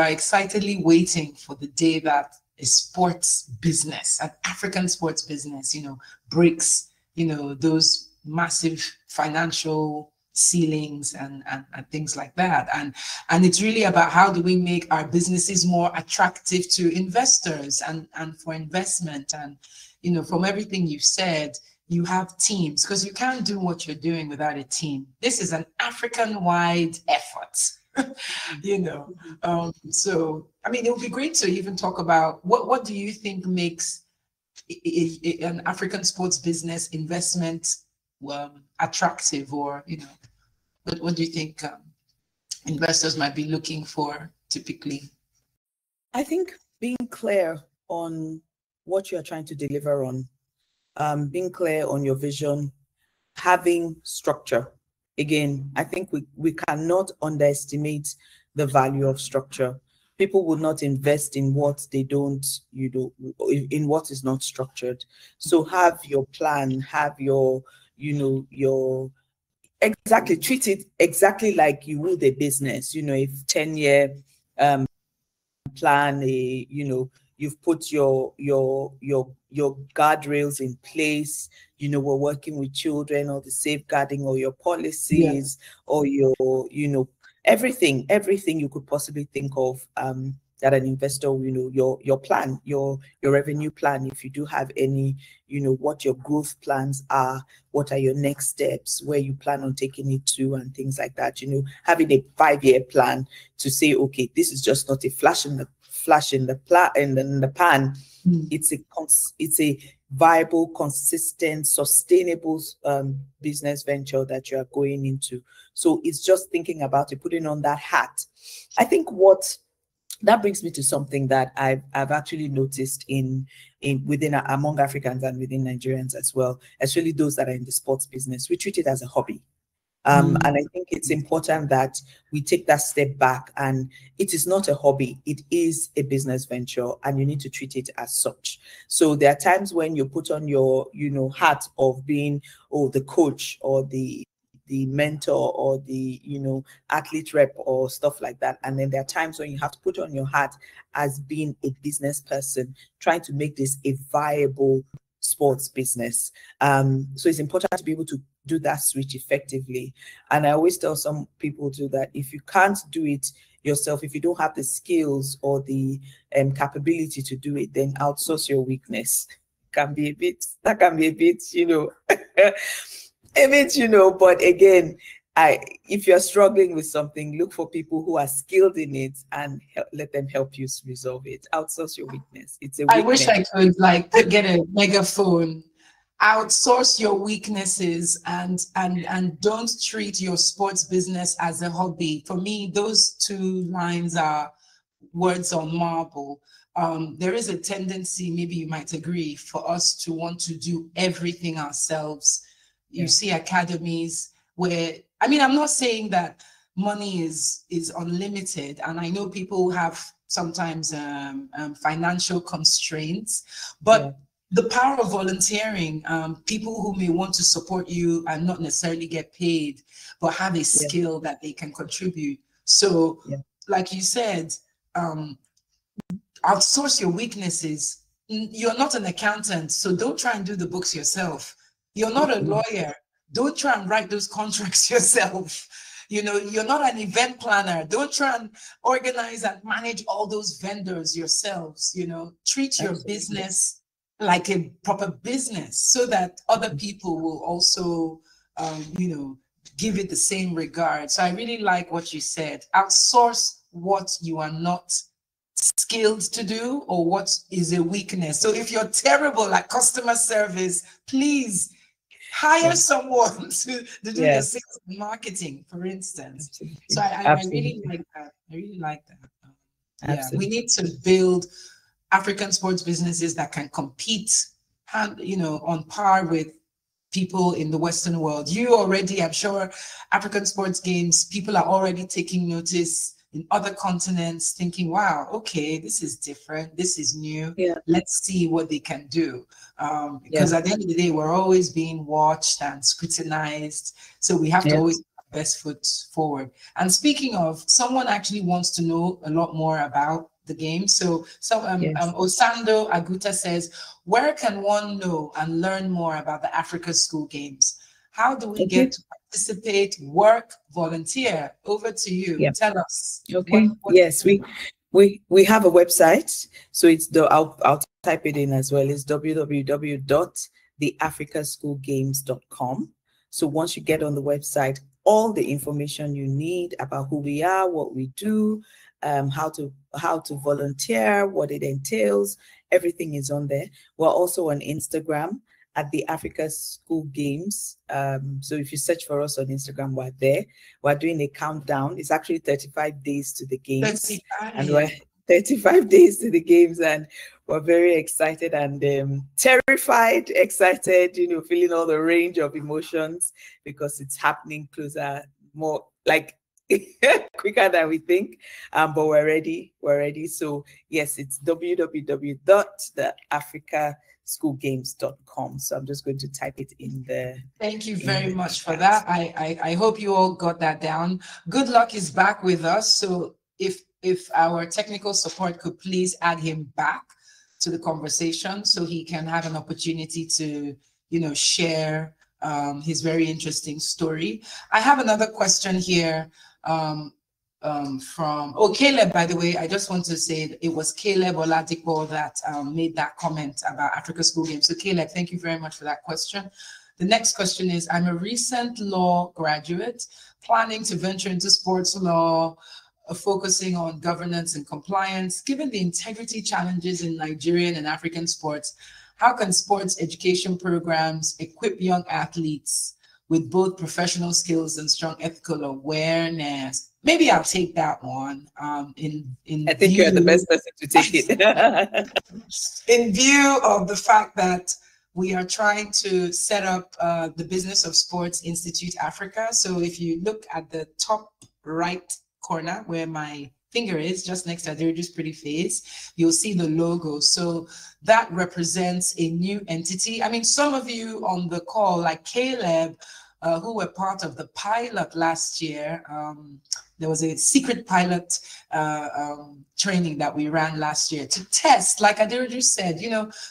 excitedly waiting for the day that a sports business, an African sports business, you know, breaks, you know, those massive financial ceilings and things like that. And it's really about how do we make our businesses more attractive to investors and for investment. And, you know, from everything you've said, you have teams, because you can't do what you're doing without a team. This is an African-wide effort, you know. So, I mean, it would be great to even talk about what do you think makes an African sports business investment attractive, or, you know, what do you think investors might be looking for typically? I think being clear on what you're trying to deliver on, being clear on your vision, having structure. Again, I think we cannot underestimate the value of structure. People will not invest in what they don't, you know, in what is not structured. So have your plan, have your, you know, your, exactly, treat it exactly like you would a business. You know, if 10-year plan, you know, you've put your guardrails in place. You know, we're working with children, or the safeguarding, or your policies, or your, you know, everything you could possibly think of, that an investor, you know, your plan, your revenue plan, if you do have any, you know, what your growth plans are, what are your next steps, where you plan on taking it to, and things like that. You know, having a 5-year plan to say, okay, this is just not a flash in the pan. It's a viable, consistent, sustainable business venture that you are going into. So it's just thinking about it, putting on that hat. I think that brings me to something that I've actually noticed among Africans and within Nigerians as well, especially those that are in the sports business. We treat it as a hobby. And I think it's important that we take that step back, and it is not a hobby, it is a business venture, and you need to treat it as such. So there are times when you put on your, you know, hat of being, the coach, or the mentor, or the, you know, athlete rep, or stuff like that. And then there are times when you have to put on your hat as being a business person, trying to make this a viable sports business. So it's important to be able to do that switch effectively. And I always tell some people too that if you can't do it yourself, if you don't have the skills or the capability to do it, then outsource your weakness. That can be a bit, you know, a bit, you know, but again, if you're struggling with something, look for people who are skilled in it and let them help you resolve it. Outsource your weakness. It's a weakness. I wish I could like get a megaphone. Outsource your weaknesses and don't treat your sports business as a hobby. For me, those two lines are words on marble. There is a tendency, maybe you might agree, for us to want to do everything ourselves. You see academies where, I mean, I'm not saying that money is unlimited, and I know people have sometimes financial constraints, but the power of volunteering, people who may want to support you and not necessarily get paid, but have a skill that they can contribute. So like you said, outsource your weaknesses. You're not an accountant, so don't try and do the books yourself. You're not a lawyer. Don't try and write those contracts yourself. You know, you're not an event planner. Don't try and organize and manage all those vendors yourselves. You know, treat your business like a proper business so that other people will also, you know, give it the same regard. So I really like what you said. Outsource what you are not skilled to do or what is a weakness. So if you're terrible at customer service, please hire someone to do the sales and marketing, for instance. Absolutely. So I really like that. I really like that. We need to build African sports businesses that can compete, and, you know, on par with people in the Western world. You already, I'm sure, African sports games, people are already taking notice in other continents, thinking, wow, okay, this is different, this is new. Let's see what they can do. Because at the end of the day, we're always being watched and scrutinized. So we have to always put our best foot forward. And speaking of, someone actually wants to know a lot more about the game. So Osando Aguta says, where can one know and learn more about the Africa School Games? How do we get to participate, work, volunteer? Over to you. Yeah. Tell us. Okay. Yes, we have a website. So it's I'll type it in as well. It's www.theafricaschoolgames.com. So once you get on the website, all the information you need about who we are, what we do, how to volunteer, what it entails, everything is on there. We're also on Instagram at the Africa School Games. So if you search for us on Instagram, we're there. We're doing a countdown. It's actually 35 days to the games. And we're 35 days to the games, and we're very excited and terrified, excited, feeling all the range of emotions because it's happening closer, more like quicker than we think. But we're ready. So yes, it's www.theafricaschoolgames.com. So I'm just going to type it in there. Thank you very much for that. I hope you all got that down. Good Luck is back with us. So if our technical support could please add him back to the conversation so he can have an opportunity to, share his very interesting story. I have another question here from Caleb, by the way. I just want to say it was Caleb Oladipo that made that comment about Africa School Games. So Caleb, thank you very much for that question. The next question is, I'm a recent law graduate planning to venture into sports law, focusing on governance and compliance. Given the integrity challenges in Nigerian and African sports, how can sports education programs equip young athletes with both professional skills and strong ethical awareness? Maybe I'll take that one. I think you're the best person to take it. In view of the fact that we are trying to set up the Business of Sports Institute Africa. So if you look at the top right corner where my finger is, just next to Aderiju's pretty face, you'll see the logo. So that represents a new entity. I mean, some of you on the call, like Caleb, who were part of the pilot last year. There was a secret pilot training that we ran last year to test, like Aderiju said,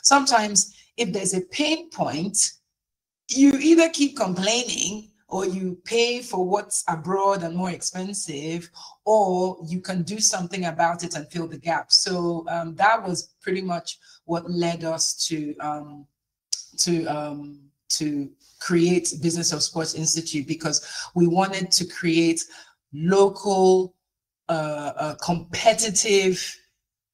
sometimes if there's a pain point, you either keep complaining or you pay for what's abroad and more expensive, or you can do something about it and fill the gap. So that was pretty much what led us to create Business of Sports Institute, because we wanted to create local, competitive,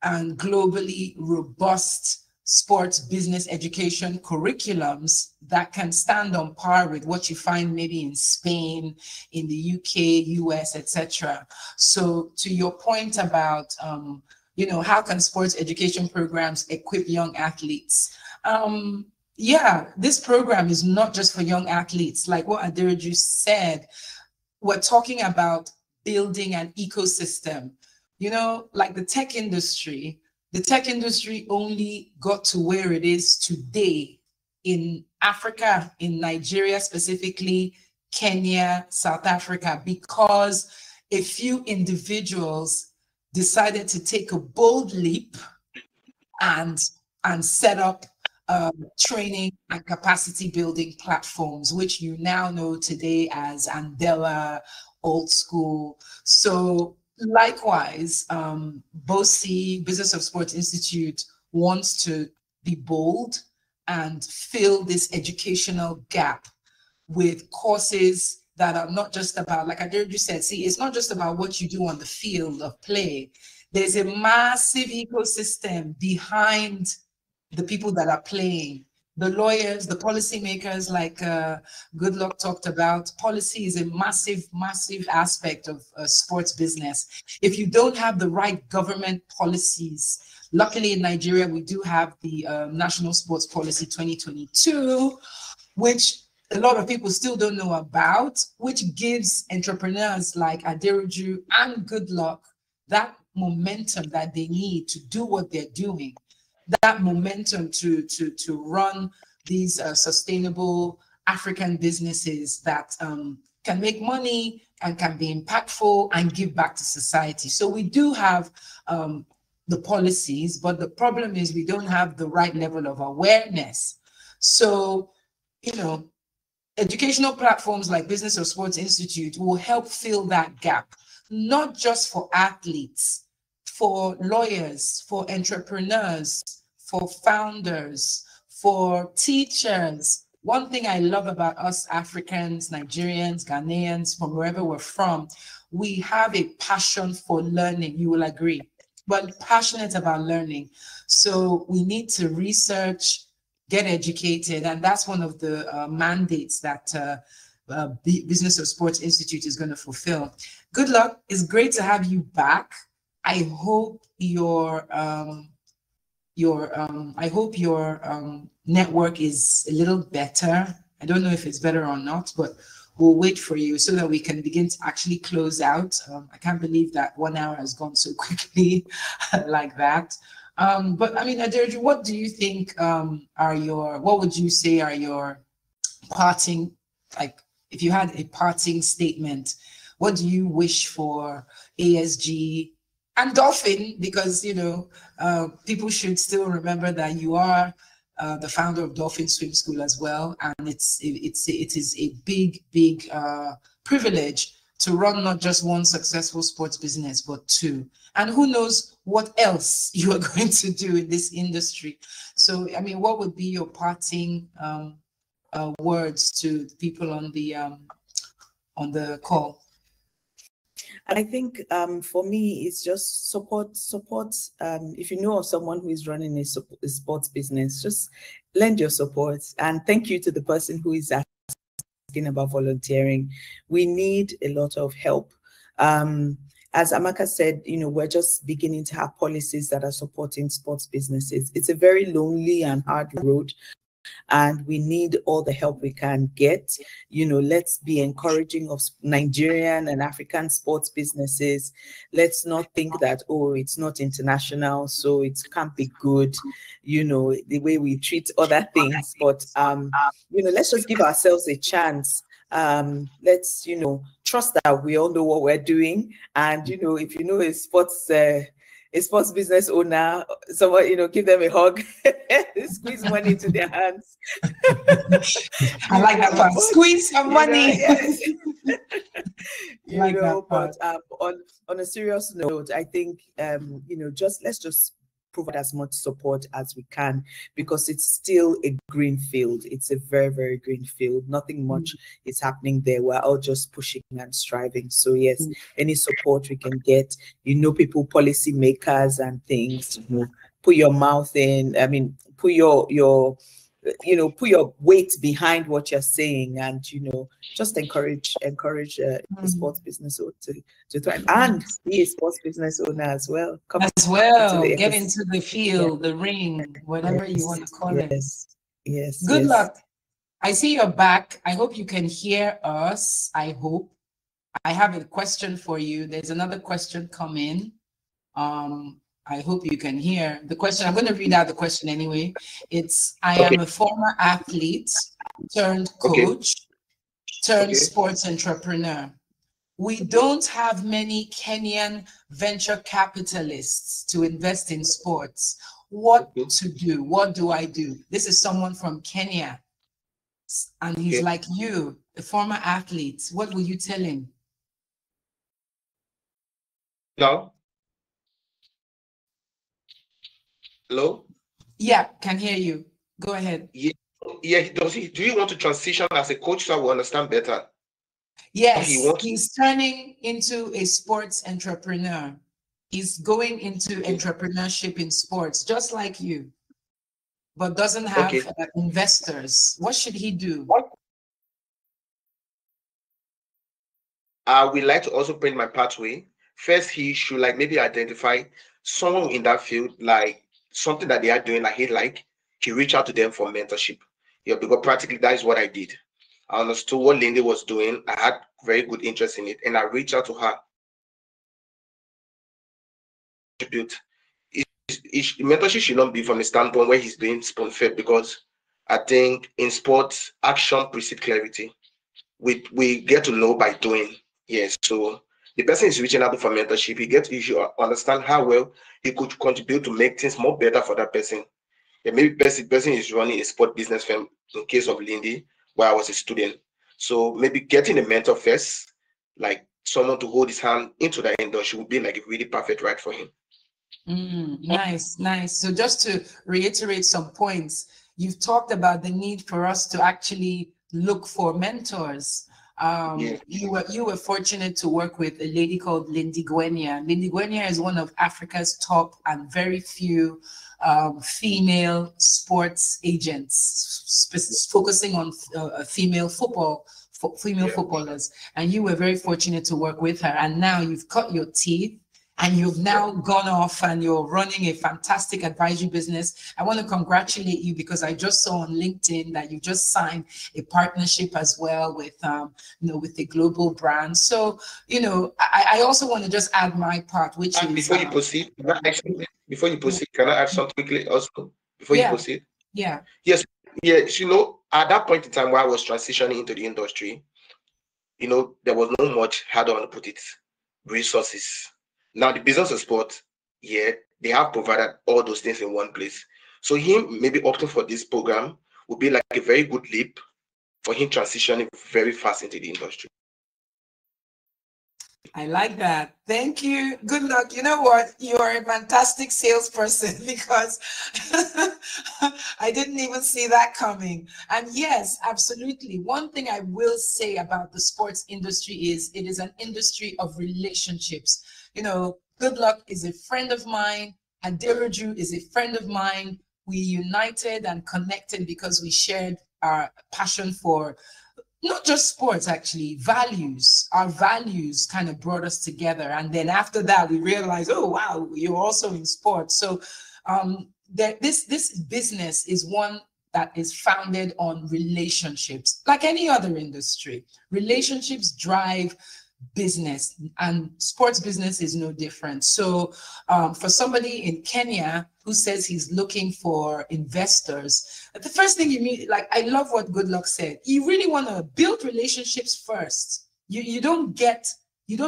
and globally robust sports business education curriculums that can stand on par with what you find maybe in Spain, in the UK, US, etc. So to your point about, how can sports education programs equip young athletes? Yeah, this program is not just for young athletes. Like what Aderiju said, we're talking about building an ecosystem. Like the tech industry only got to where it is today in Africa, in Nigeria specifically, Kenya, South Africa, because a few individuals decided to take a bold leap and set up training and capacity building platforms, which you now know today as Andela, Old School. So likewise, BOSI, Business of Sports Institute, wants to be bold and fill this educational gap with courses that are not just about, like Aderiju said, it's not just about what you do on the field of play. There's a massive ecosystem behind the people that are playing. The lawyers, the policymakers, like Good Luck talked about. Policy is a massive, massive aspect of sports business. If you don't have the right government policies, luckily in Nigeria, we do have the National Sports Policy 2022, which a lot of people still don't know about, which gives entrepreneurs like Aderiju and Good Luck that momentum that they need to do what they're doing. That momentum to run these sustainable African businesses that can make money and can be impactful and give back to society. So we do have the policies, but the problem is we don't have the right level of awareness. So, educational platforms like Business or Sports Institute will help fill that gap, not just for athletes, for lawyers, for entrepreneurs, for founders, for teachers. One thing I love about us Africans, Nigerians, Ghanaians, from wherever we're from, we have a passion for learning. You will agree. We're passionate about learning. So we need to research, get educated, and that's one of the mandates that Business or Sports Institute is going to fulfill. Good luck. It's great to have you back. I hope your network is a little better. I don't know if it's better or not, but we'll wait for you so that we can begin to actually close out. I can't believe that 1 hour has gone so quickly like that. But I mean, Aderoju, what do you think what would you say are your parting, like if you had a parting statement, what do you wish for ASG and Dolphin? Because, you know, people should still remember that you are the founder of Dolphin Swim School as well. And it is a big privilege to run not just one successful sports business, but two. And who knows what else you are going to do in this industry. So, I mean, what would be your parting words to the people on the call? I think for me, it's just support. If you know of someone who is running a sports business, just lend your support. And thank you to the person who is asking about volunteering. We need a lot of help. As Amaka said, you know, we're just beginning to have policies that are supporting sports businesses. It's a very lonely and hard road, and we need all the help we can get. You know, let's be encouraging of Nigerian and African sports businesses. Let's not think that, oh, it's not international, so it can't be good, you know, the way we treat other things. But, you know, let's just give ourselves a chance. Let's, you know, trust that we all know what we're doing. And, you know, if you know a sports business owner, someone, you know, give them a hug, squeeze money into their hands. I like that part. Squeeze some money. Yes. But on a serious note, I think you know, let's just provide as much support as we can, because it's still a green field. It's a very, very green field. Nothing much is happening there. We're all just pushing and striving. So yes, any support we can get, you know, people, policy makers and things, you know, put your mouth in. I mean, put your put your weight behind what you're saying, and, you know, just encourage the sports business owner to thrive and be a sports business owner as well. Get into the field, the ring, whatever you want to call it. Yes. Good luck. I see you're back. I hope you can hear us. I hope. I have a question for you. There's another question coming. I hope you can hear the question. I'm going to read out the question anyway. It's, I am a former athlete turned coach turned sports entrepreneur. We don't have many Kenyan venture capitalists to invest in sports. What to do? What do I do? This is someone from Kenya, and he's like you, a former athlete. What will you tell him? No. Hello? Yeah, can hear you. Go ahead. Yeah. Do you want to transition as a coach so we understand better? Yes, he's turning into a sports entrepreneur. He's going into entrepreneurship in sports, just like you, but doesn't have investors. What should he do? I would like to also print my pathway. First, he should maybe identify someone in that field, like something that they are doing, he reach out to them for mentorship. Yeah, because practically that is what I did. I understood what Lindy was doing. I had very good interest in it, and I reached out to her. Mentorship should not be from the standpoint where he's being spoon-fed, because I think in sports, action precedes clarity. We get to know by doing. Yes, so the person is reaching out for mentorship. He should understand how well he could contribute to make things more better for that person. Yeah, maybe person is running a sport business firm in case of Lindy, where I was a student. So maybe getting a mentor first, like someone to hold his hand into the industry, would be like a really perfect ride for him. Nice, nice. So just to reiterate some points, you've talked about the need for us to actually look for mentors. Yeah. You were fortunate to work with a lady called Lindy Gwenya. Lindy Gwenya is one of Africa's top and very few female sports agents, focusing on female football. Female footballers, and you were very fortunate to work with her, and now you've cut your teeth and you've now gone off and you're running a fantastic advisory business. I want to congratulate you because I just saw on LinkedIn that you just signed a partnership as well with, with the global brand. So, I also want to just add my part, which is before you proceed, can I add something quickly also? Before you proceed, yes, at that point in time where I was transitioning into the industry, there was no much, how do I want to put it, resources. Now, the business of sport, they have provided all those things in one place. So him maybe opting for this program would be like a very good leap for him transitioning very fast into the industry. I like that. Thank you. Good luck. You know what? You're a fantastic salesperson because I didn't even see that coming. And yes, absolutely. One thing I will say about the sports industry is it is an industry of relationships. Good Luck is a friend of mine, and Aderoju is a friend of mine. We united and connected because we shared our passion for not just sports, actually, values. Our values kind of brought us together. And then after that, we realized, oh, wow, you're also in sports. So this business is one that is founded on relationships, like any other industry. Relationships drive business, and sports business is no different. So for somebody in Kenya who says he's looking for investors, the first thing you need, like, I love what Good Luck said, you really want to build relationships first. You don't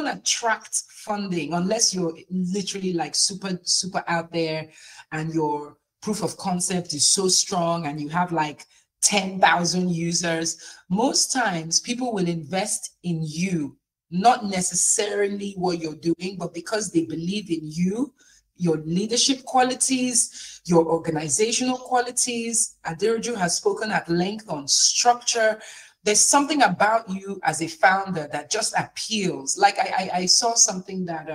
attract funding unless you're literally like super out there and your proof of concept is so strong and you have like 10,000 users. Most times people will invest in you, not necessarily what you're doing, but because they believe in you, your leadership qualities, your organizational qualities. Aderoju has spoken at length on structure. There's something about you as a founder that just appeals. Like I saw something that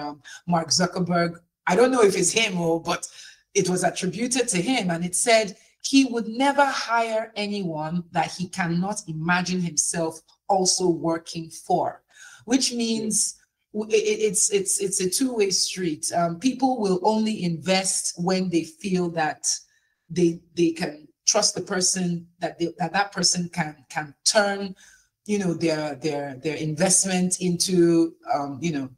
Mark Zuckerberg, I don't know if it's him but it was attributed to him, and it said he would never hire anyone that he cannot imagine himself also working for. Which means it's a two-way street. People will only invest when they feel that they can trust the person, that person can turn, their investment into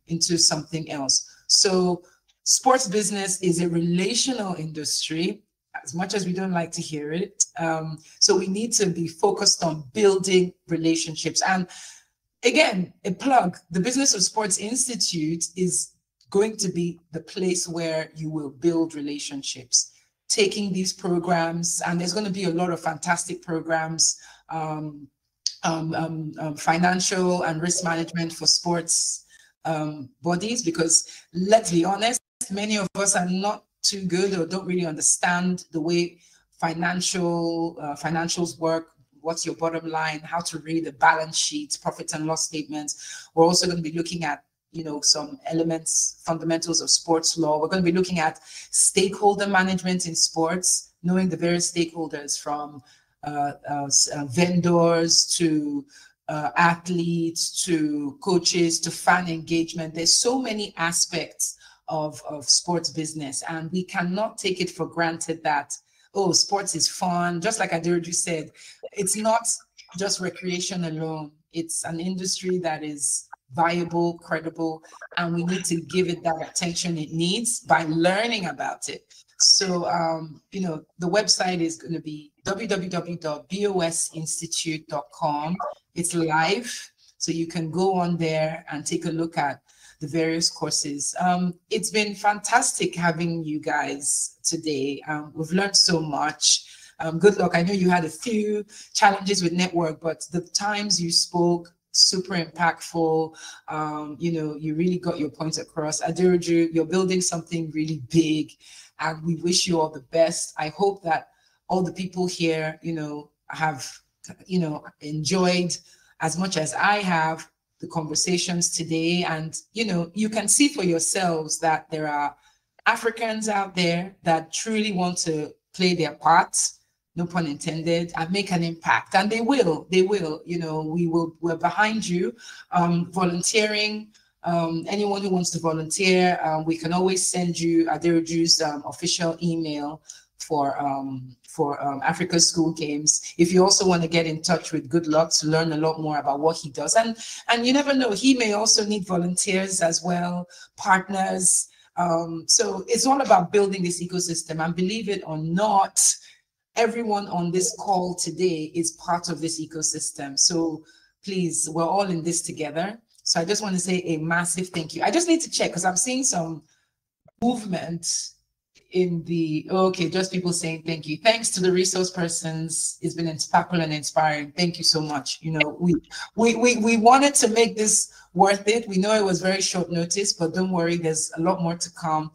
into something else. So sports business is a relational industry, as much as we don't like to hear it. So we need to be focused on building relationships. And again, a plug, the Business of Sports Institute is going to be the place where you will build relationships, taking these programs, and there's going to be a lot of fantastic programs, financial and risk management for sports bodies, because let's be honest, many of us are not too good or don't really understand the way financials work. What's your bottom line, how to read a balance sheet, profit and loss statements. We're also going to be looking at, some elements, fundamentals of sports law. We're going to be looking at stakeholder management in sports, knowing the various stakeholders from vendors to athletes to coaches to fan engagement. There's so many aspects of sports business, and we cannot take it for granted that, oh, sports is fun. Just like Aderoju said, it's not just recreation alone. It's an industry that is viable, credible, and we need to give it that attention it needs by learning about it. So, the website is going to be www.bosinstitute.com. It's live, so you can go on there and take a look at the various courses. It's been fantastic having you guys today. We've learned so much. Good luck. I know you had a few challenges with network, but the times you spoke, super impactful. You know, you really got your points across. Aderoju, you're building something really big, and we wish you all the best. I hope that all the people here, you know, have, you know, enjoyed as much as I have the conversations today. And, you know, you can see for yourselves that there are Africans out there that truly want to play their parts, no pun intended, and make an impact. And they will, you know, we're behind you. Volunteering, anyone who wants to volunteer, we can always send you Aderoju's official email for Africa School Games. If you also want to get in touch with Good Luck to learn a lot more about what he does, and you never know, he may also need volunteers as well, partners. So it's all about building this ecosystem, and believe it or not, everyone on this call today is part of this ecosystem. So please, we're all in this together. So I just want to say a massive thank you. I just need to check because I'm seeing some movement in the, okay, just people saying thank you. Thanks to the resource persons. It's been impactful and inspiring. Thank you so much. You know, we wanted to make this worth it. We know it was very short notice, but don't worry, there's a lot more to come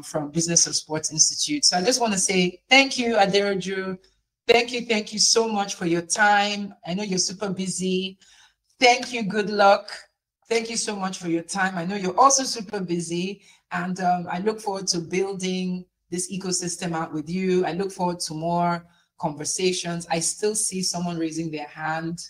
from Business of Sports Institute. So I just want to say thank you, Aderoju. Thank you so much for your time. I know you're super busy. Thank you, Good Luck. Thank you so much for your time. I know you're also super busy, and I look forward to building this ecosystem out with you. I look forward to more conversations. I still see someone raising their hand.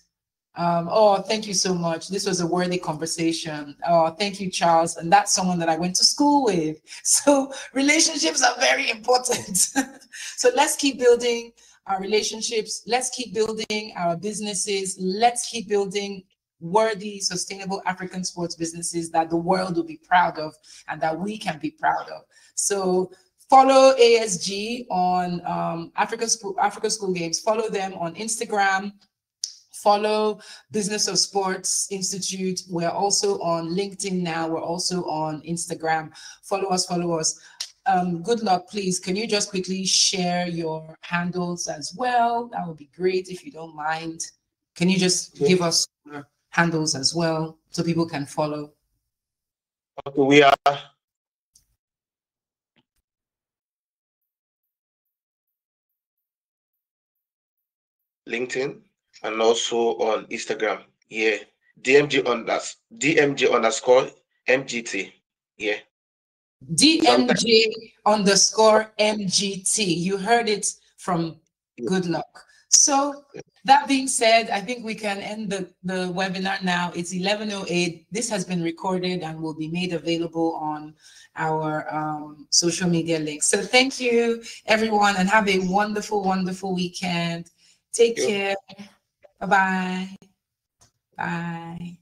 Oh, thank you so much. This was a worthy conversation. Oh, thank you, Charles. And that's someone that I went to school with. So relationships are very important. So let's keep building our relationships. Let's keep building our businesses. Let's keep building worthy, sustainable African sports businesses that the world will be proud of and that we can be proud of. So follow ASG on Africa School Games. Follow them on Instagram. Follow Business of Sports Institute. We're also on LinkedIn now. We're also on Instagram. Follow us. Good Luck, please. Can you just quickly share your handles as well? That would be great if you don't mind. Can you just give us your handles as well so people can follow? Okay, we are LinkedIn and also on Instagram. Yeah, DMG underscore MGT. Yeah. DMG_MGT. You heard it from Good Luck. So that being said, I think we can end the webinar now. It's 11:08. This has been recorded and will be made available on our social media links. So thank you, everyone, and have a wonderful, wonderful weekend. Take care. Bye-bye. Bye.